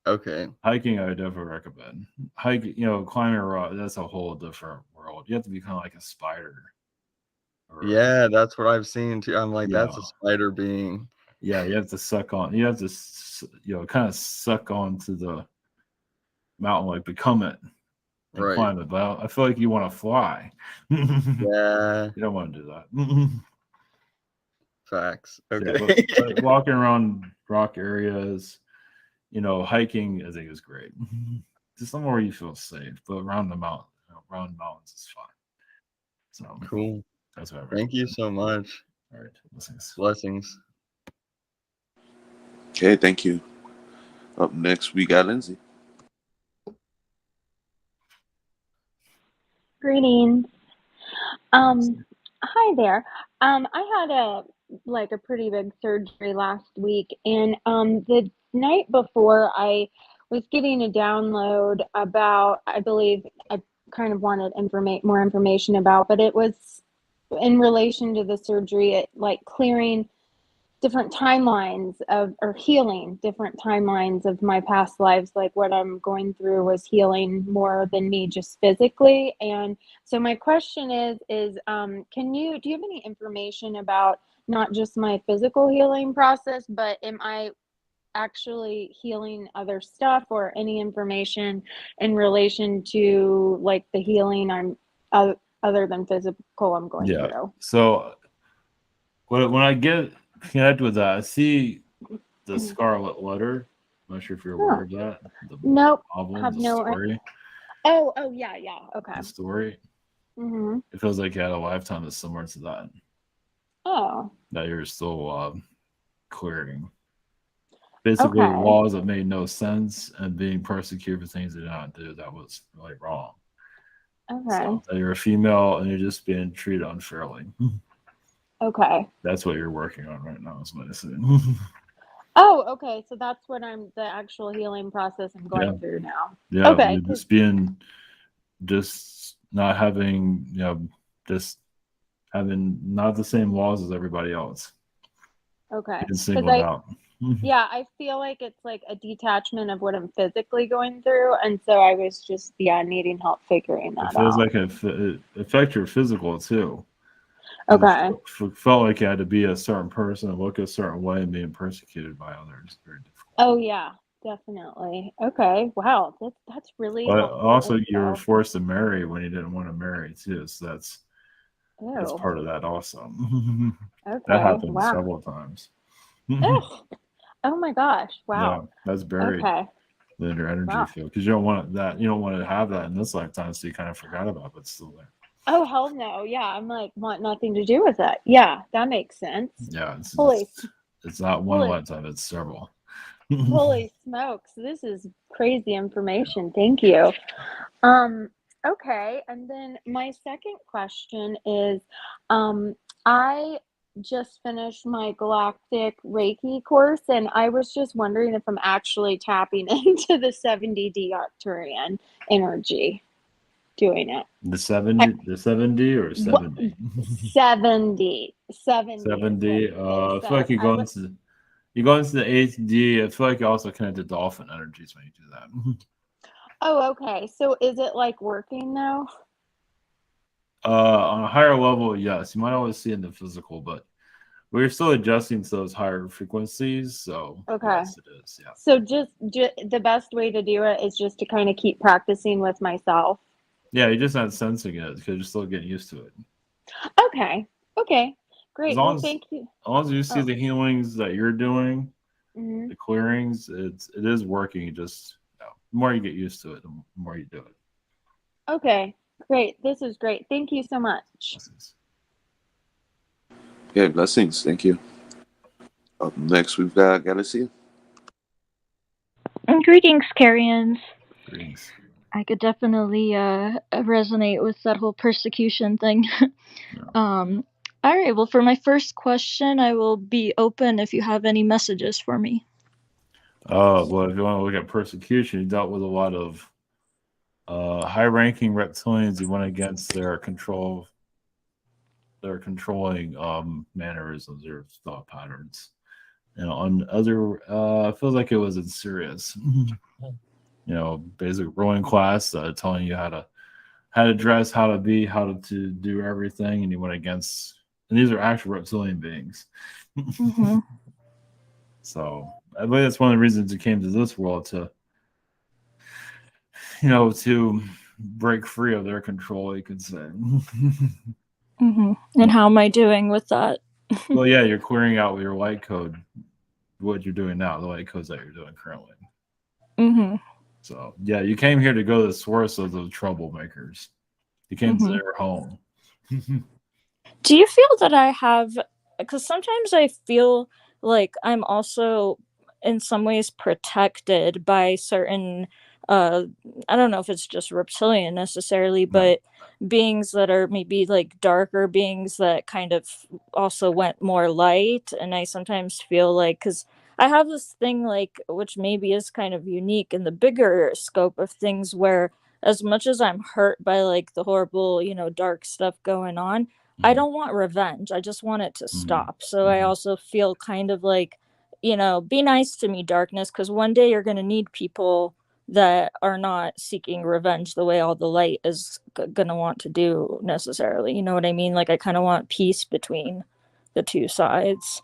Okay. Hiking, I would definitely recommend. Hiking, climbing a rock, that's a whole different world. You have to be kind of like a spider. Yeah, that's what I've seen too. I'm like, that's a spider being. Yeah, you have to you have to, kind of suck onto the mountain, like become it and Right. climb it. But I feel like you want to fly. Yeah. You don't want to do that. Facts. Yeah, Okay. but walking around rock areas, hiking, I think is great. Just somewhere where you feel safe, but around the mountain, around mountains is fine. So Cool. that's what I Thank you so much. All right. Blessings. Blessings. Okay, thank you. Up next, we got Lindsay. Greetings. Hi there. I had a pretty big surgery last week, and the night before I was getting a download about, I believe I kind of wanted more information about, but it was in relation to the surgery, like clearing different timelines or healing different timelines of my past lives. Like what I'm going through was healing more than me just physically. And so my question is do you have any information about not just my physical healing process, but am I actually healing other stuff, or any information in relation to like the healing I'm other than physical I'm going through? So when I get connected with that, I see the Scarlet Letter. I'm not sure if you're aware of that. The Nope. novel, Have the no. story. Oh, yeah. Okay. The story. Mm-hmm. It feels like you had a lifetime that's similar to that. Oh. That you're still clearing. Basically, Okay. laws that made no sense and being persecuted for things they did not do. That was really wrong. Okay. So that you're a female and you're just being treated unfairly. Okay. That's what you're working on right now, is what I said. Oh, okay. So that's what the actual healing process I'm going through now. Yeah, Okay. just not having, just having not the same laws as everybody else. Okay. Being singled out. Yeah, I feel like it's like a detachment of what I'm physically going through, and so I was just needing help figuring that It feels out. like it affects your physical too. Okay. It felt like you had to be a certain person and look a certain way and being persecuted by others. Very difficult. Oh yeah, definitely. Okay. Wow, that's really But helpful also you were info. forced to marry when you didn't want to marry too. So that's Ew. part of that also. Okay. That happened Wow. several times. Ugh. Oh my gosh. Wow. Yeah, that's buried Okay. in your energy Wow. field because you don't want to have that in this lifetime, so you kind of forgot about it, but it's still there. Oh hell no. Yeah, I'm like want nothing to do with it. Yeah, that makes sense. Yeah, it's not one Holy- lifetime, it's several. Holy smokes, this is crazy information. Thank you. Okay, and then my second question is I just finished my galactic Reiki course, and I was just wondering if I'm actually tapping into the 70D Arcturian energy doing it. The 70 or 70? 70. 70. 70. I feel like you go into the 8D. I feel like you also connect to dolphin energies when you do that. Oh, okay. So is it like working now? On a higher level, yes. You might always see it in the physical, but we're still adjusting to those higher frequencies. So Okay. yes, it is. Yeah. So just the best way to do it is just to kind of keep practicing with myself. Yeah, you're just not sensing it because you're still getting used to it. Okay. Okay. Great. Well, thank you. As long as you see the healings that you're doing, Mhm. the clearings, it is working. Just the more you get used to it, the more you do it. Okay. Great. This is great. Thank you so much. Yeah, blessings. Thank you. Up next, we've got Galaxia. Greetings, Carians. Greetings. I could definitely resonate with that whole persecution thing. All right. Well, for my first question, I will be open if you have any messages for me. Well, if you want to look at persecution, you dealt with a lot of high-ranking reptilians. You went against their controlling mannerisms or thought patterns. On other, it feels like it was in Sirius. Basic ruling class telling you how to dress, how to be, how to do everything, and you went against. And these are actual reptilian beings. Mm-hmm. So I believe that's one of the reasons you came to this world to break free of their control, you could say. Mm-hmm. And how am I doing with that? Well, yeah, you're clearing out with your light code what you're doing now, the light codes that you're doing currently. Mm-hmm. So, yeah, you came here to go to the source of the troublemakers. becomes their home. Do you feel that I have, because sometimes I feel like I'm also in some ways protected by certain, I don't know if it's just reptilian necessarily, but beings that are maybe like darker beings that kind of also went more light. And I sometimes feel like, because I have this thing like, which maybe is kind of unique in the bigger scope of things, where as much as I'm hurt by like the horrible, dark stuff going on, I don't want revenge. I just want it to stop. So I also feel kind of like, be nice to me, darkness, because one day you're going to need people that are not seeking revenge the way all the light is going to want to do necessarily. You know what I mean? Like, I kind of want peace between the two sides.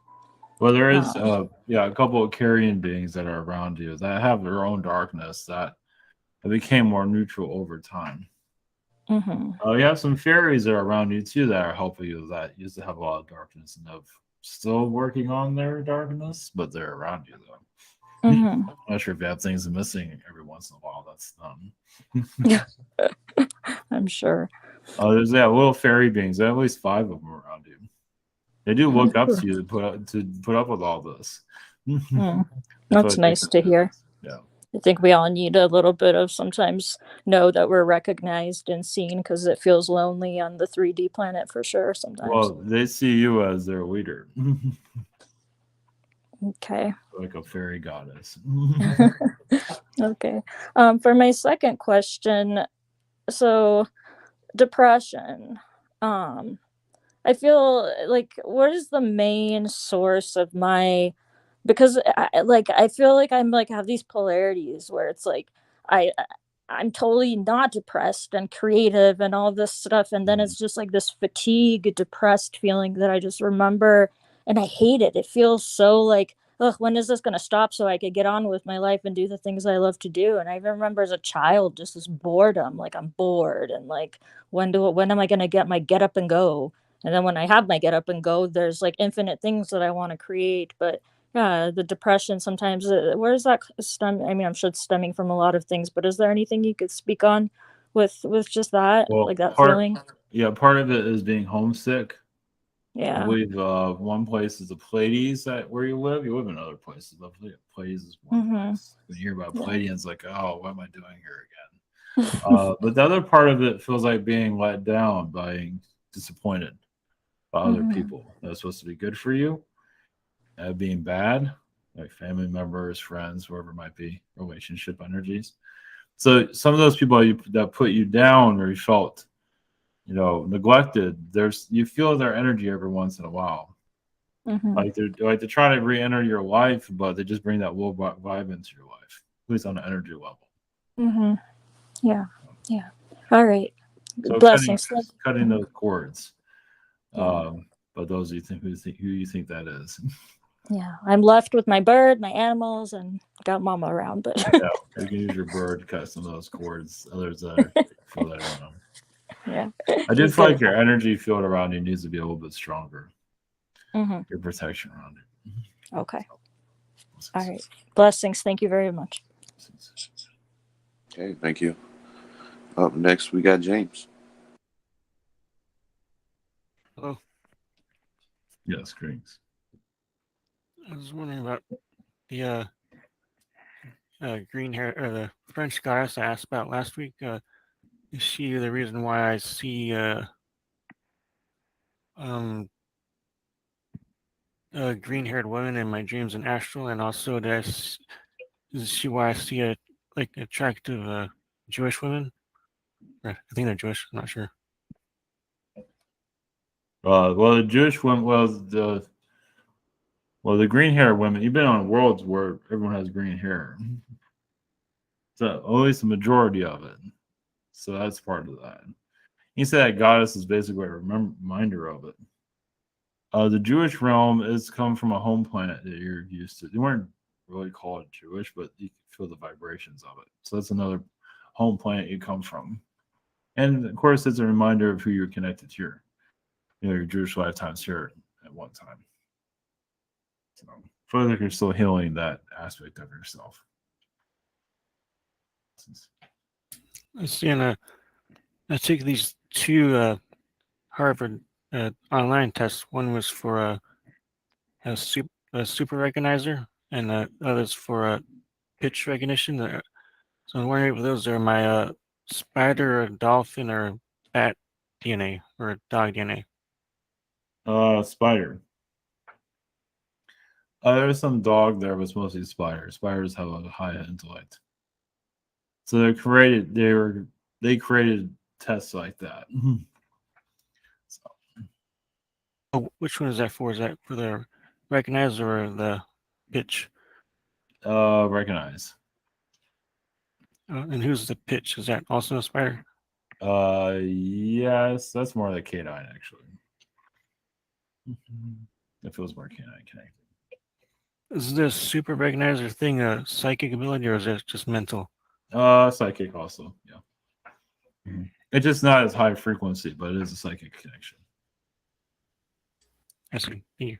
Well, there is, a couple of Carian beings that are around you that have their own darkness that became more neutral over time. You have some fairies that are around you too that are helping you that used to have a lot of darkness and have still working on their darkness, but they're around you though. I'm not sure if you have things missing every once in a while. That's I'm sure. There's little fairy beings. There are at least 5 of them around you. They do look up to you to put up with all this. That's nice to hear. Yeah. I think we all need a little bit of sometimes know that we're recognized and seen, because it feels lonely on the 3D planet for sure sometimes. Well, they see you as their leader. Okay. Like a fairy goddess. Okay. For my second question, so depression. I feel like, what is the main source of my, because I feel like I'm like have these polarities where it's like I'm totally not depressed and creative and all this stuff, and then it's just like this fatigue, depressed feeling that I just remember, and I hate it. It feels so like, ugh, when is this gonna stop so I could get on with my life and do the things I love to do? And I even remember as a child just this boredom, like I'm bored, and like when am I gonna get my get up and go? And then when I have my get up and go, there's like infinite things that I want to create. But yeah, the depression sometimes, where does that stem? I mean, I'm sure it's stemming from a lot of things, but is there anything you could speak on with just that, like that feeling? Yeah, part of it is being homesick. Yeah. I believe one place is the Pleiades where you live. You live in other places, but Pleiades is one place. When you hear about Pleiadians, like, oh, what am I doing here again? But the other part of it feels like being let down, being disappointed by other people that are supposed to be good for you, being bad, like family members, friends, whoever it might be, relationship energies. So some of those people that put you down or you felt, neglected, you feel their energy every once in a while. Like they're trying to re-enter your life, but they just bring that low vibe into your life, at least on an energy level. Yeah. All right. So Blessings. cutting those cords. But those who you think that is. Yeah, I'm left with my bird, my animals, and got mama around. But yeah, you can use your bird to cut some of those cords. Others that feel that around. Yeah, I do feel like your energy field around you needs to be a little bit stronger. Your protection around it. Okay. All right. Blessings. Thank you very much. Okay, thank you. Up next, we got James. Hello. Yes, greetings. I was wondering about the green hair, or the French goddess I asked about last week. Is she the reason why I see green-haired women in my dreams and astral, and also is she why I see attractive Jewish women? I think they're Jewish. I'm not sure. Well, the Jewish women, the green hair women. You've been on worlds where everyone has green hair, so at least the majority of it. So that's part of that. You say that goddess is basically a reminder of it. The Jewish realm is come from a home planet that you're used to. They weren't really called Jewish, but you can feel the vibrations of it. So that's another home planet you come from. And of course, it's a reminder of who you're connected to your Jewish lifetimes here at one time. So I feel like you're still healing that aspect of yourself. I see in I took these two Harvard online tests. One was for a super recognizer, and the other's for pitch recognition. So I'm wondering if those are my spider or dolphin or bat DNA or dog DNA. Spider. There's some dog there, but it's mostly spiders. Spiders have a high intellect. So they created tests like that. Oh, which one is that for? Is that for the recognize or the pitch? Recognize. And who's the pitch? Is that also a spider? Yes, that's more like canine actually. It feels more canine connected. Is this super recognizer thing a psychic ability or is it just mental? Psychic also, yeah. It's just not as high frequency, but it is a psychic connection. I see. Thank you.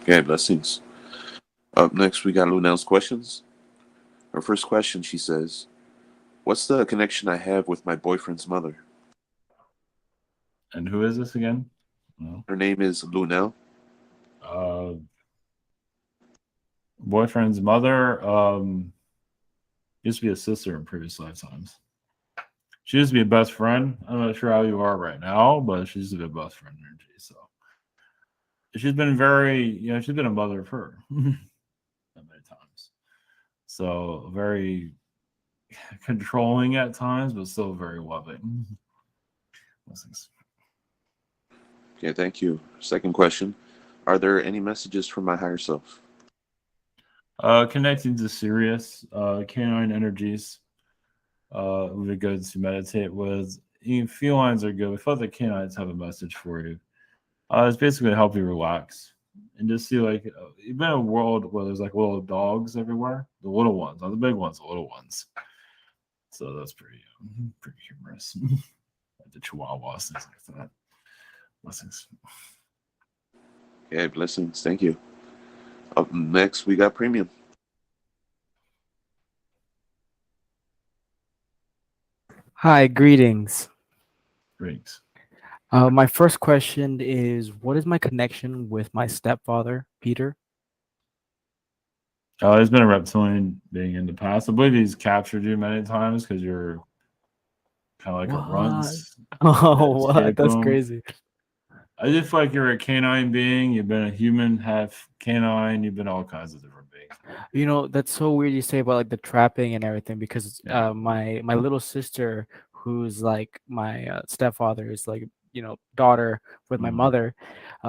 Okay, blessings. Up next, we got Lunel's questions. Her first question, she says, "What's the connection I have with my boyfriend's mother?" And who is this again? Her name is Lunel. Boyfriend's mother used to be a sister in previous lifetimes. She used to be a best friend. I'm not sure how you are right now, but she used to be a best friend energy. So she's been she's been a mother of her many times. So very controlling at times, but still very loving. Blessings. Okay, thank you. Second question, are there any messages from my higher self? Connecting to Sirius, canine energies would be good to meditate with. Felines are good. We thought the canines have a message for you. It's basically to help you relax and just see like you've been in a world where there's like little dogs everywhere, the little ones, not the big ones, the little ones. So that's pretty humorous. Like the chihuahuas, things like that. Blessings. Okay, blessings. Thank you. Up next, we got Premium. Hi, greetings. Greetings. My first question is, what is my connection with my stepfather, Peter? There's been a reptilian being in the past. I believe he's captured you many times because you're kind of like a runt. Oh, what? That's crazy. I just feel like you're a canine being. You've been a human, half canine. You've been all kinds of different beings. You know, that's so weird you say about like the trapping and everything because my little sister, who's like my stepfather's like daughter with my mother,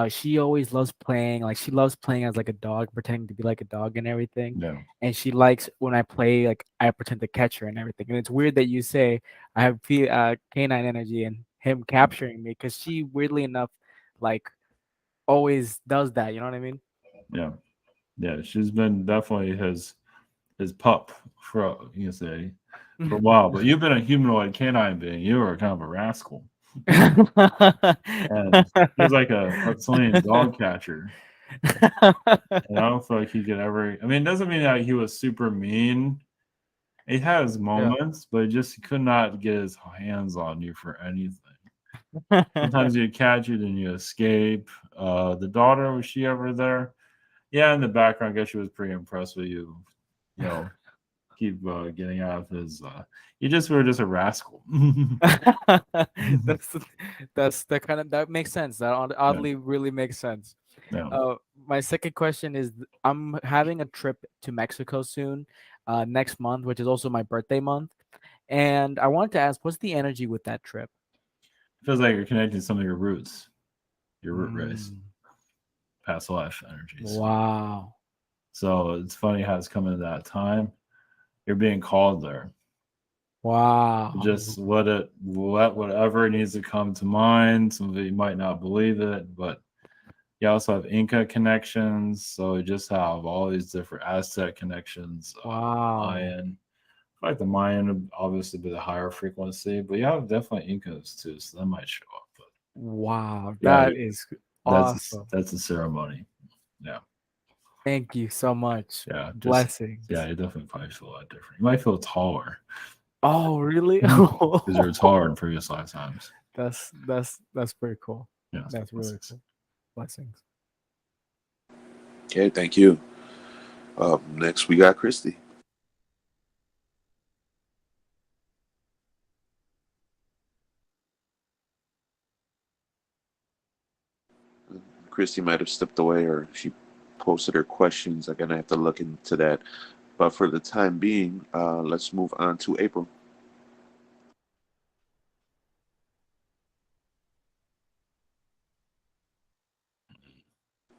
she always loves playing. Like she loves playing as like a dog, pretending to be like a dog and everything. Yeah. And she likes when I play, like I pretend to catch her and everything. And it's weird that you say I have canine energy and him capturing me because she weirdly enough like always does that. You know what I mean? Yeah. She's been definitely his pup for a while. But you've been a humanoid canine being. You were kind of a rascal. And he's like a reptilian dog catcher. And I don't feel like he could ever. I mean, it doesn't mean that he was super mean. He had his moments, but he could not get his hands on you for anything. Sometimes you catch you, then you escape. The daughter, was she ever there? Yeah, in the background, I guess she was pretty impressed with you. Keep getting out of his. You were just a rascal. That's the kind of that makes sense. That oddly really makes sense. My second question is, I'm having a trip to Mexico soon, next month, which is also my birthday month, and I wanted to ask, what's the energy with that trip? Feels like you're connecting to some of your roots, your root race, past life energies. Wow. So it's funny how it's coming at that time. You're being called there. Wow. Just let whatever needs to come to mind. Some of you might not believe it, but you also have Inca connections. So you just have all these different Aztec connections. Wow. Mayan. Like the Mayan would obviously be the higher frequency, but you have definitely Incas too, so that might show up. But wow, that is awesome. That's a ceremony. Yeah. Thank you so much. Yeah. Blessings. You definitely probably feel a lot different. You might feel taller. Oh, really? Because you're taller in previous lifetimes. That's pretty cool. Yeah, That's really cool. Blessings. Okay, thank you. Next, we got Christy. Christy might have stepped away, or she posted her questions. I'm gonna have to look into that. But for the time being, let's move on to April.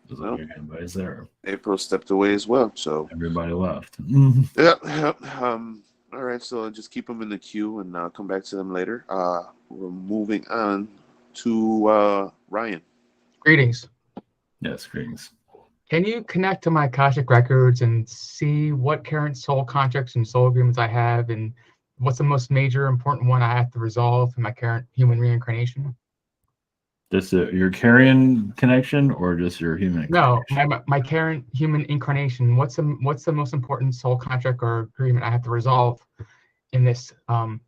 Well, everybody's there. April stepped away as well, so everybody left. Yep. All right, so just keep them in the queue, and I'll come back to them later. We're moving on to Ryan. Greetings. Yes, greetings. Can you connect to my Akashic records and see what current soul contracts and soul agreements I have, and what's the most major important one I have to resolve in my current human reincarnation? Just your Carian connection, or just your human? No, my current human incarnation. What's the most important soul contract or agreement I have to resolve in this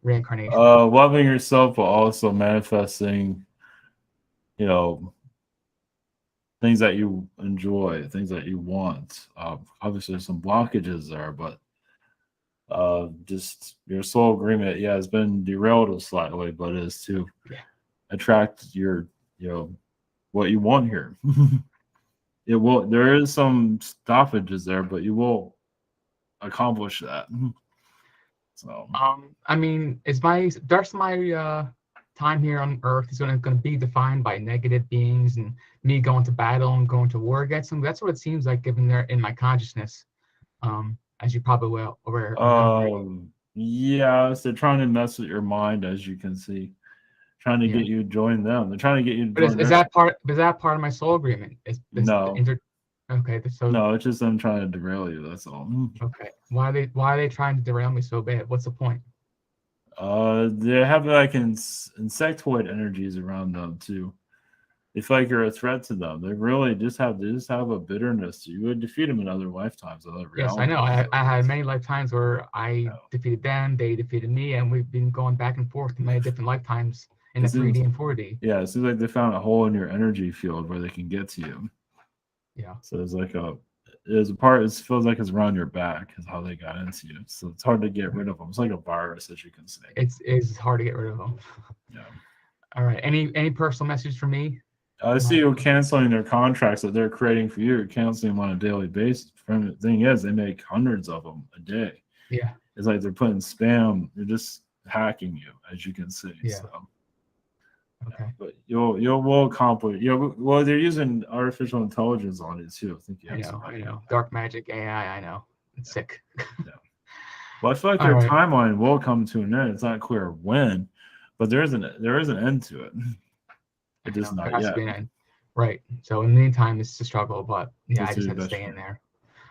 reincarnation? Loving yourself, but also manifesting, things that you enjoy, things that you want. Obviously, there's some blockages there, but just your soul agreement, has been derailed slightly, but is to attract your, what you want here. It will. There is some stoppages there, but you will accomplish that. So, I mean, is my time here on Earth is going to be defined by negative beings and me going to battle and going to war against them? That's what it seems like, given they're in my consciousness, as you probably will aware. yeah, so they're trying to mess with your mind, as you can see, trying to get you to join them. They're trying to get you to But join is that part of my soul agreement? No. Okay, so No, it's just them trying to derail you. That's all. okay. Why are they trying to derail me so bad? What's the point? They have like insectoid energies around them too. They feel like you're a threat to them. They really just have a bitterness. You would defeat them in other lifetimes, other Yes, I know. I had many lifetimes where I defeated them, they defeated me, and we've been going back and forth in many different lifetimes in the 3D and 4D. Yeah, it seems like they found a hole in your energy field where they can get to you. Yeah. So there's like there's a part. It feels like it's around your back is how they got into you. So it's hard to get rid of them. It's like a virus, as you can say. It's hard to get rid of them. Yeah. All right. Any personal message for me? I see you canceling their contracts that they're creating for you. You're canceling them on a daily basis. The thing is, they make hundreds of them a day. Yeah. It's like they're putting spam. They're just hacking you, as you can see. Yeah. So. Okay. But will accomplish. Well, they're using artificial intelligence on it too. I think you have I know. Dark magic AI. I know. It's sick. Yeah. Well, I feel like their timeline will come to an end. It's not clear when, but there is an end to it. It is not yet. Right. So in the meantime, it's a struggle, but I just have to stay in there.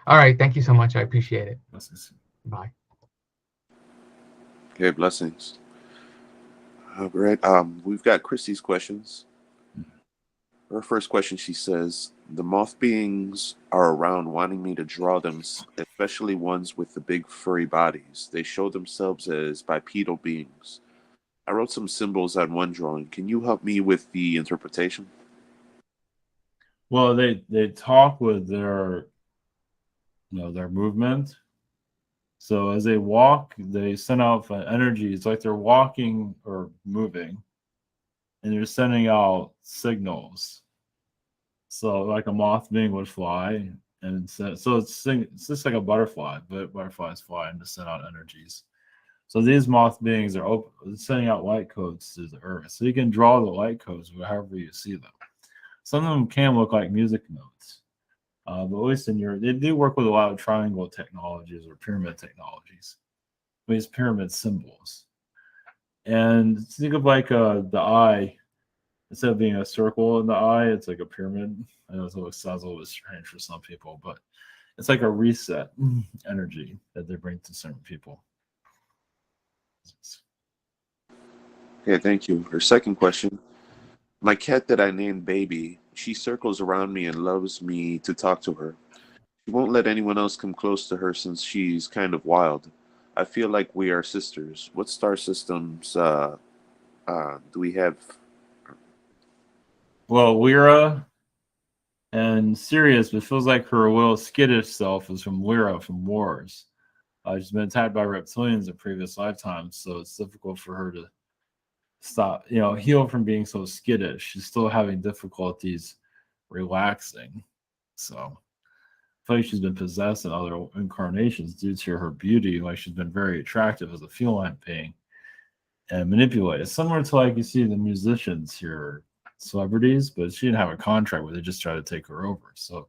All right. Thank you so much. I appreciate it. Blessings. Bye. Okay, blessings. All right. We've got Christy's questions. Her first question, she says, the moth beings are around wanting me to draw them, especially ones with the big furry bodies. They show themselves as bipedal beings. I wrote some symbols on one drawing. Can you help me with the interpretation? Well, they talk with their movement. So as they walk, they send out energy. It's like they're walking or moving, and they're sending out signals. So like a moth being would fly, and so it's just like a butterfly, but butterflies fly and just send out energies. So these moth beings are sending out light codes to the earth. So you can draw the light codes however you see them. Some of them can look like music notes. But at least they do work with a lot of triangle technologies or pyramid technologies. These pyramid symbols. And think of like the eye, instead of being a circle in the eye, it's like a pyramid. I know it sounds a little bit strange for some people, but it's like a reset energy that they bring to certain people. Okay, thank you. Her second question. My cat that I named Baby, she circles around me and loves me to talk to her. She won't let anyone else come close to her since she's kind of wild. I feel like we are sisters. What star systems do we have? Well, Lyra and Sirius, but it feels like her real skittish self is from Lyra from Wars. She's been attacked by reptilians in previous lifetimes, so it's difficult for her to heal from being so skittish. She's still having difficulties relaxing. So I feel like she's been possessed in other incarnations due to her beauty. Like she's been very attractive as a feline being and manipulated. Similar to like you see the musicians here, celebrities, but she didn't have a contract where they just try to take her over. So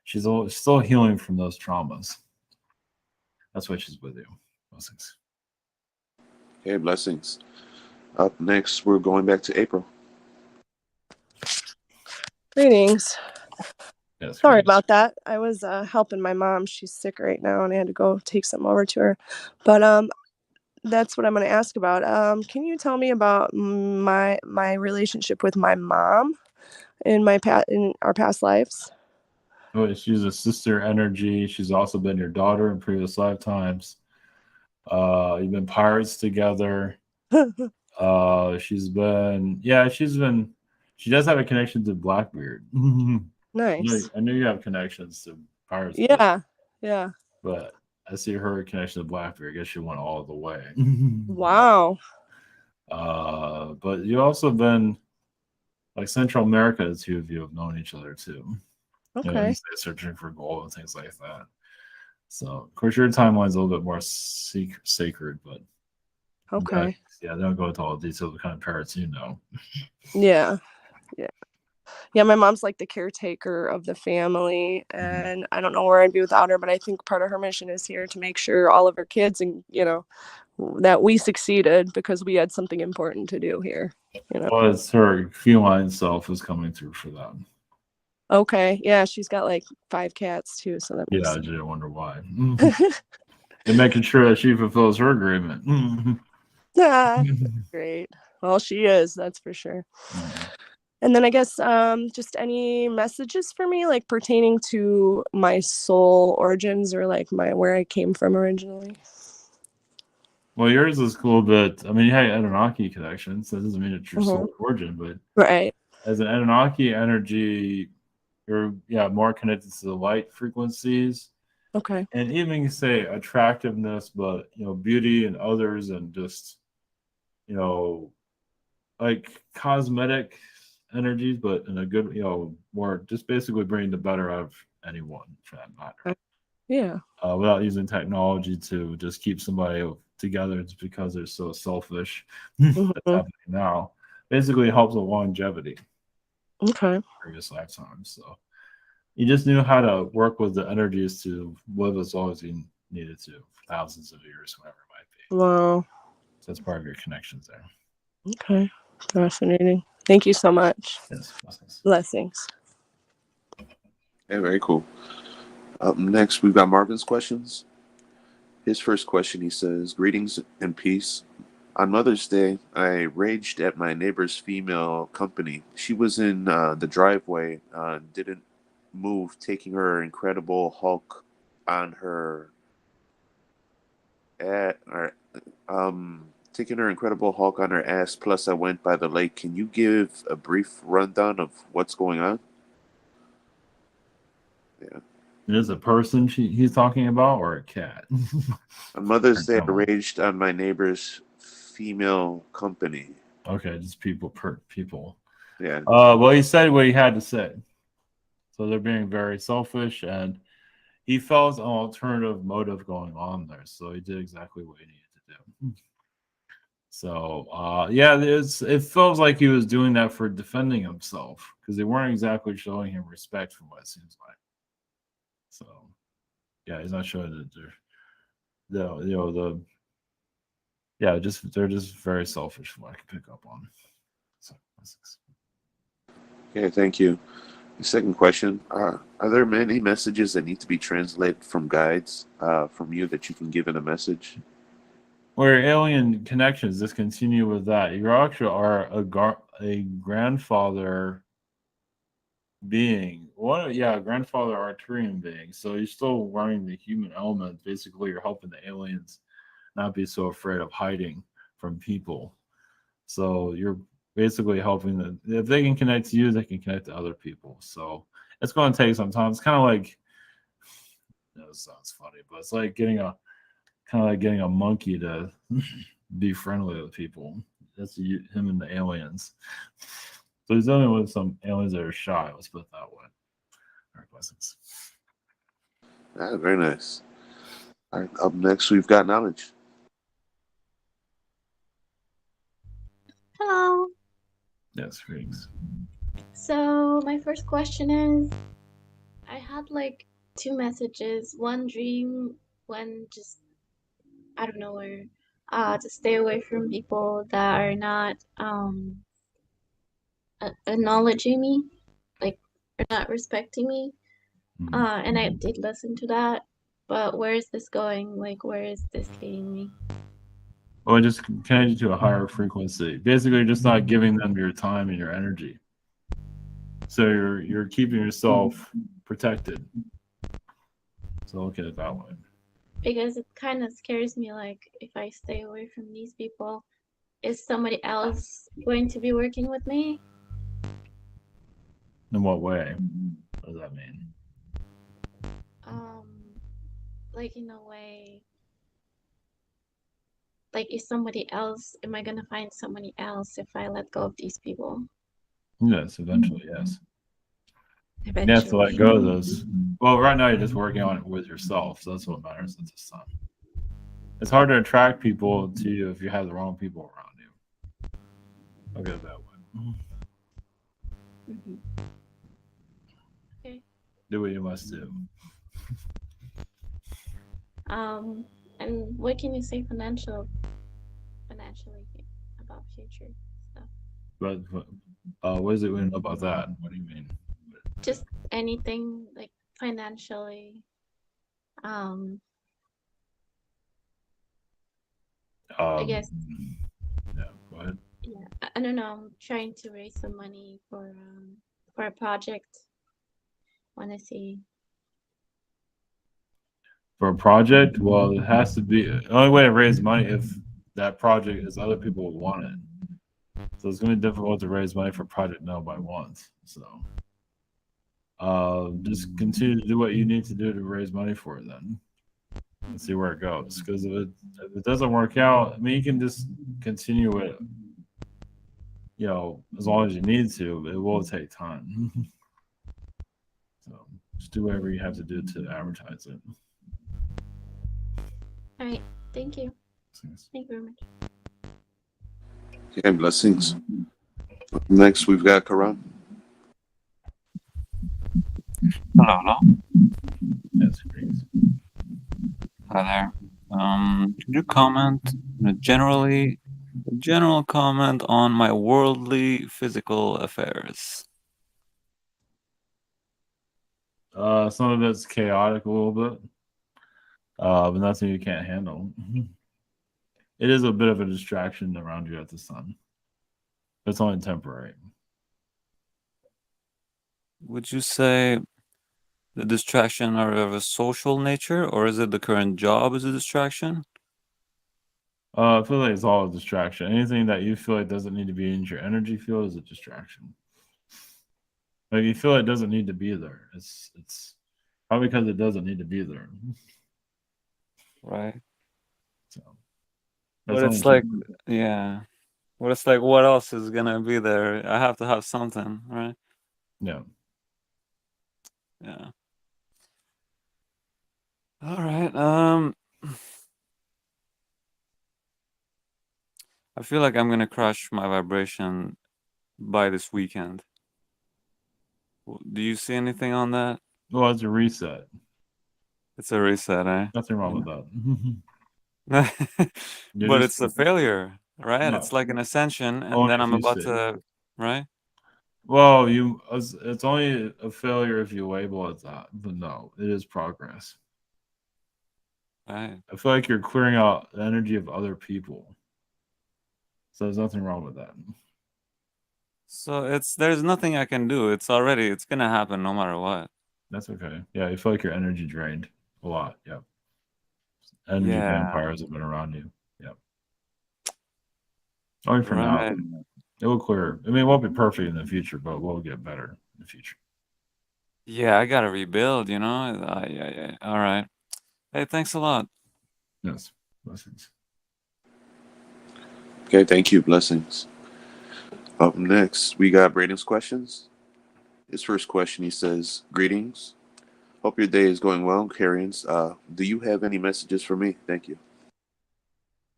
she's still healing from those traumas. That's why she's with you. Blessings. Okay, blessings. Up next, we're going back to April. Greetings. Yes, Sorry about that. I was helping my mom. She's sick right now, and I had to go take something over to her. But that's what I'm going to ask about. Can you tell me about my relationship with my mom in our past lives? Oh, she's a sister energy. She's also been your daughter in previous lifetimes. You've been pirates together. She does have a connection to Blackbeard. Nice. I knew you have connections to pirates. Yeah. But I see her connection to Blackbeard. I guess she went all the way. Wow. But you also been like Central America, the two of you have known each other too. Okay. You stay searching for gold and things like that. So of course your timeline's a little bit more sacred, but okay. They don't go into all the details of the kind of parrots you know. Yeah. My mom's like the caretaker of the family, and I don't know where I'd be without her, but I think part of her mission is here to make sure all of her kids and that we succeeded because we had something important to do here. Well, it's her feline self is coming through for them. Okay. Yeah, she's got like 5 cats too, so that makes I sense. just wonder why. And making sure that she fulfills her agreement. That's great. Well, she is, that's for sure. And then I guess just any messages for me, like pertaining to my soul origins or like where I came from originally. Well, yours is cool, but I mean, you had Anunnaki connections. So that doesn't mean it's your soul origin, but right. As an Anunnaki energy, you're more connected to the light frequencies. Okay. And even you say attractiveness, but beauty in others and just like cosmetic energies, but in a good, more just basically bringing the better out of anyone for that matter. Yeah. Without using technology to just keep somebody together just because they're so selfish. That's happening now. Basically, it helps with longevity. Okay. Previous lifetimes. So you just knew how to work with the energies to live as long as you needed to for thousands of years, whatever it might be. Wow. So that's part of your connections there. Okay. Fascinating. Thank you so much. Yes. Blessings. Blessings. Yeah, very cool. Up next, we've got Marvin's questions. His first question, he says, "Greetings and peace. On Mother's Day, I raged at my neighbor's female company. She was in the driveway, didn't move, taking her incredible hulk on her ass. Plus, I went by the lake. Can you give a brief rundown of what's going on?" Yeah. Is a person he's talking about or a cat? On Mother's Day, I raged on my neighbor's female company. Okay, just people. Yeah. Well, he said what he had to say. So they're being very selfish, and he felt an alternative motive going on there. So he did exactly what he needed to do. So it feels like he was doing that for defending himself because they weren't exactly showing him respect from what it seems like. So he's not showing that they're just very selfish from what I can pick up on. So, okay, thank you. The second question, are there many messages that need to be translated from guides from you that you can give in a message? Where alien connections, just continue with that. You actually are a grandfather being. Grandfather Arcturian being. So you're still wearing the human element. Basically, you're helping the aliens not be so afraid of hiding from people. So you're basically helping them. If they can connect to you, they can connect to other people. So it's going to take some time. It's kind of like, it sounds funny, but it's like getting a monkey to be friendly with people. That's him and the aliens. So he's dealing with some aliens that are shy. Let's put it that way. All right, blessings. Very nice. All right, up next we've got knowledge. Hello. Yes, greetings. So my first question is, I had like two messages, one dream, one just out of nowhere, to stay away from people that are not acknowledging me, like are not respecting me. And I did listen to that, but where is this going? Like, where is this leading me? Well, just connect you to a higher frequency. Basically, you're just not giving them your time and your energy. So you're keeping yourself protected. So look at it that way. Because it kind of scares me, like if I stay away from these people, is somebody else going to be working with me? In what way? What does that mean? Like in a way, like is somebody else, am I gonna find somebody else if I let go of these people? Yes, eventually, yes. Eventually. You have to let go of those. Well, right now you're just working on it with yourself. So that's what matters at this time. It's hard to attract people to you if you have the wrong people around you. I'll get it that way. Okay. Do what you must do. And what can you say financially about future stuff? But what does it mean about that? What do you mean? Just anything like financially. I guess. Yeah, go ahead. Yeah, I don't know. I'm trying to raise some money for a project. Want to see. For a project, well, it has to be the only way to raise money if that project is other people would want it. So it's going to be difficult to raise money for a project now by once. So just continue to do what you need to do to raise money for it then. And see where it goes. Because if it doesn't work out, I mean, you can just continue it, as long as you need to. It will take time. So just do whatever you have to do to advertise it. All right. Thank you. Thank you very much. Okay, blessings. Next, we've got Carion. Hello, hello. Yes, please. Hi there. Could you comment a general comment on my worldly physical affairs? Some of it's chaotic a little bit, but nothing you can't handle. It is a bit of a distraction around you at the sun. It's only temporary. Would you say the distraction are of a social nature, or is it the current job is a distraction? I feel like it's all a distraction. Anything that you feel like doesn't need to be in your energy field is a distraction. Like you feel it doesn't need to be there. It's probably because it doesn't need to be there. Right. So, But it's like, yeah. But it's like, what else is gonna be there? I have to have something, right? Yeah. Yeah. All right. I feel like I'm gonna crush my vibration by this weekend. Do you see anything on that? Well, it's a reset. It's a reset, eh? Nothing wrong with that. You're But just- it's a failure, right? No. It's like an ascension, and Only then if I'm you about see. to, right? Well, it's only a failure if you label it that, but no, it is progress. Right. I feel like you're clearing out the energy of other people. So there's nothing wrong with that. So there's nothing I can do. It's gonna happen no matter what. That's okay. Yeah, you feel like your energy drained a lot. Yeah. Energy Yeah. vampires have been around you. Yeah. Only for now. Right. It will clear. I mean, it won't be perfect in the future, but we'll get better in the future. Yeah, I gotta rebuild, you know? Yeah. All right. Hey, thanks a lot. Yes. Blessings. Okay, thank you. Blessings. Up next, we got Braden's questions. His first question, he says, "Greetings. Hope your day is going well, Carians. Do you have any messages for me? Thank you."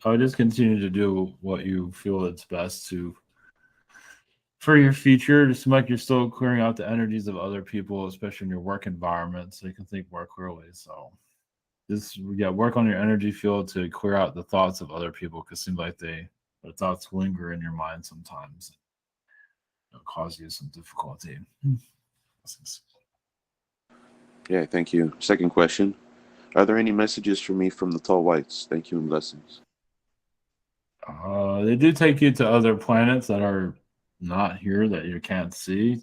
I'll just continue to do what you feel it's best to for your future. Just like you're still clearing out the energies of other people, especially in your work environment, so you can think more clearly. So just work on your energy field to clear out the thoughts of other people, because it seems like the thoughts linger in your mind sometimes. It'll cause you some difficulty. Yeah, thank you. Second question, are there any messages for me from the tall whites? Thank you and blessings. They do take you to other planets that are not here that you can't see.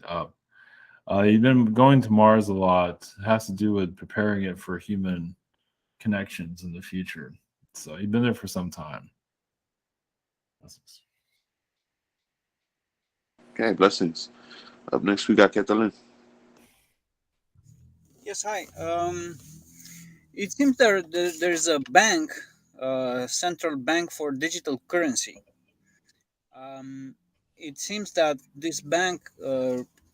You've been going to Mars a lot. It has to do with preparing it for human connections in the future. So you've been there for some time. Okay, blessings. Up next, we got Catalin. Yes, hi. It seems there's a bank, central bank for digital currency. It seems that this bank,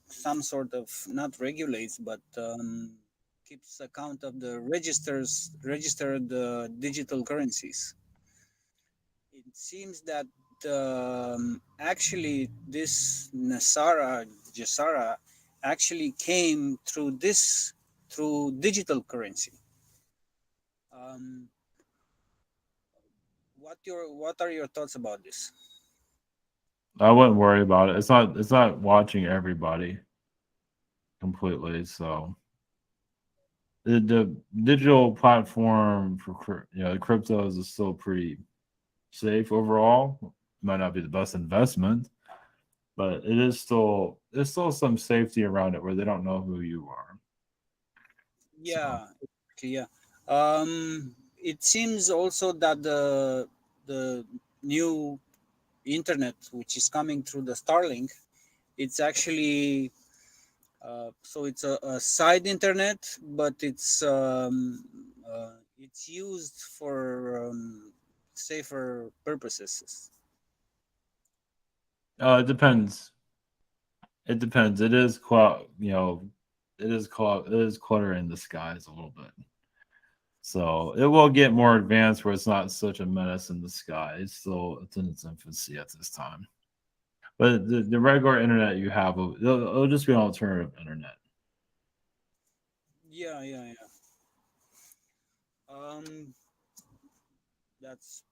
some sort of not regulates, but keeps account of the registered digital currencies. It seems that actually this Jasara actually came through digital currency. What are your thoughts about this? I wouldn't worry about it. It's not watching everybody completely. So the digital platform for the cryptos is still pretty safe overall. Might not be the best investment, but there's still some safety around it where they don't know who you are. Yeah, yeah. It seems also that the new internet, which is coming through the Starlink, it's actually so it's a side internet, but it's used for safer purposes. It depends. It depends. It is it is cluttering the skies a little bit. So it will get more advanced where it's not such a menace in the sky. It's in its infancy at this time. But the regular internet you have, it'll just be an alternative internet. Yeah. That's.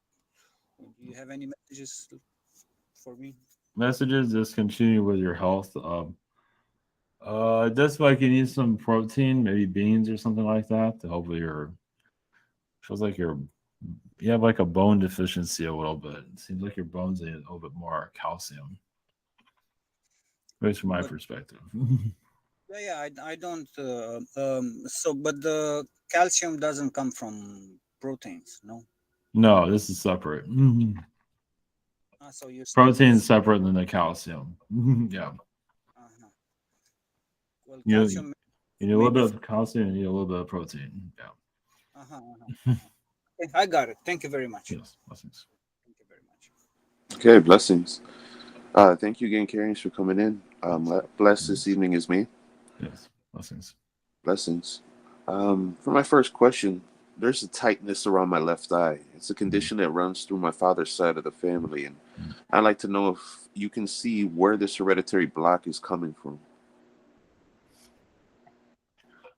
Do you have any messages for me? Messages, just continue with your health. Just like you need some protein, maybe beans or something like that to hopefully feels like you have like a bone deficiency a little bit. It seems like your bones need a little bit more calcium. At least from my perspective. Yeah, I don't. But the calcium doesn't come from proteins, no? No, this is separate. So you're saying Protein is separate than the calcium. Yeah. Well, You calcium. need a little bit of calcium, you need a little bit of protein. Yeah. Okay, I got it. Thank you very much. Yes, blessings. Thank you very much. Okay, blessings. Thank you again, Carians, for coming in. Blessed this evening is me. Yes, blessings. Blessings. For my first question, there's a tightness around my left eye. It's a condition that runs through my father's side of the family, and I'd like to know if you can see where this hereditary block is coming from.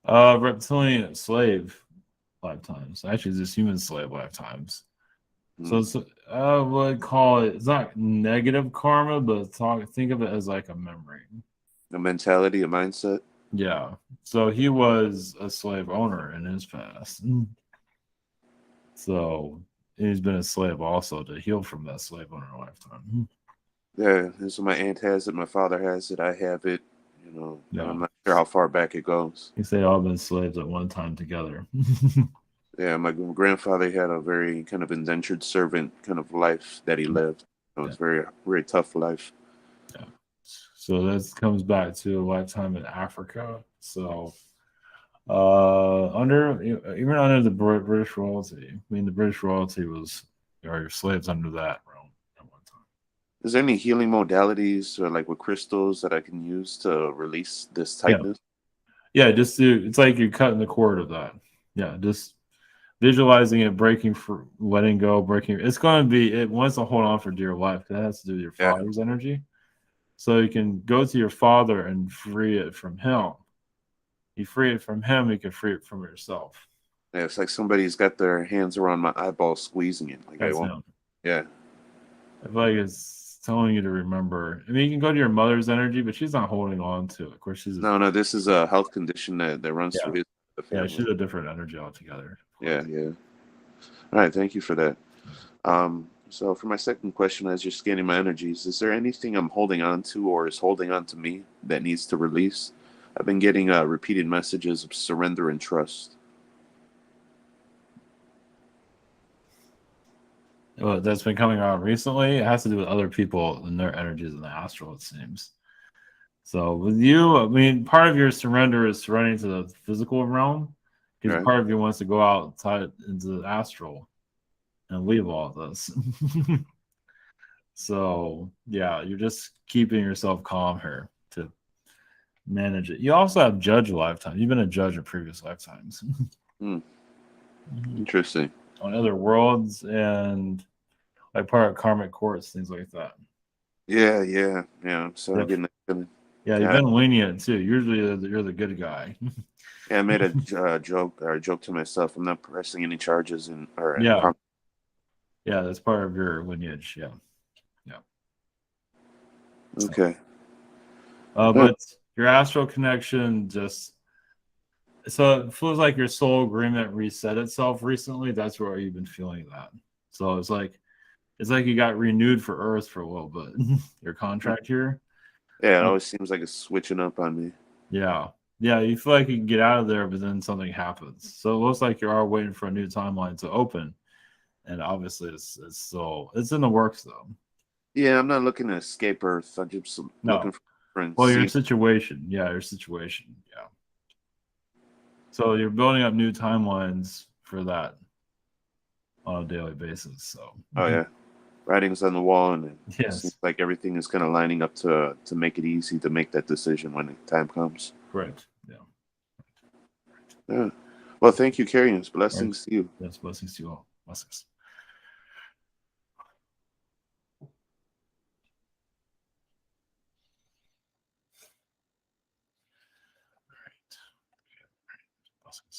Reptilian slave lifetimes. Actually, it's just human slave lifetimes. So it's, I would call it, it's not negative karma, but think of it as like a memory. A mentality, a mindset? Yeah. So he was a slave owner in his past. So he's been a slave also to heal from that slave owner lifetime. Yeah, and so my aunt has it, my father has it, I have it, Yeah. I'm not sure how far back it goes. You say all been slaves at one time together. Yeah, my grandfather had a very kind of indentured servant kind of life that he lived. It was very tough life. Yeah. So that comes back to a lifetime in Africa. So even under the British royalty, I mean the British royalty was your slaves under that realm at one time. Is there any healing modalities or like with crystals that I can use to release this tightness? Yeah, it's like you're cutting the cord of that. Yeah, just visualizing it breaking, for letting go, breaking. It's going to be, it wants to hold on for dear life. That has to do with your father's energy. So you can go to your father and free it from him. You free it from him, you can free it from yourself. Yeah, it's like somebody's got their hands around my eyeball, squeezing it. Like That's I want. him. Yeah. I feel like it's telling you to remember. I mean, you can go to your mother's energy, but she's not holding on to it. Of course, she's No. This is a health condition that runs through the family. Yeah, she's a different energy altogether. Yeah. All right, thank you for that. So for my second question, as you're scanning my energies, is there anything I'm holding on to or is holding on to me that needs to release? I've been getting repeated messages of surrender and trust. That's been coming around recently. It has to do with other people and their energies in the astral, it seems. So with you, I mean, part of your surrender is surrendering to the physical realm, because part of you wants to go outside into the astral and leave all of this. So yeah, you're just keeping yourself calm here to manage it. You also have judge lifetime. You've been a judge in previous lifetimes. Interesting. On other worlds and like part of karmic courts, things like that. Yeah. So I'm getting that feeling. Yeah, you've been lenient too. Usually you're the good guy. Yeah, I made a joke to myself. I'm not pressing any charges Yeah, that's part of your lineage. Yeah. Okay. But your astral connection so it feels like your soul agreement reset itself recently. That's where you've been feeling that. So it's like you got renewed for Earth for a little bit. Your contract here. Yeah, it always seems like it's switching up on me. Yeah, you feel like you can get out of there, but then something happens. So it looks like you are waiting for a new timeline to open, and obviously it's in the works though. Yeah, I'm not looking to escape Earth. I'm just looking for friends. Well, your situation. Yeah. So you're building up new timelines for that on a daily basis. So. Oh yeah, writing's on the wall, and it seems like everything is kind of lining up to make it easy to make that decision when the time comes. Right. Yeah. Well, thank you, Carian. Blessings to you. Yes, blessings to you all. Blessings.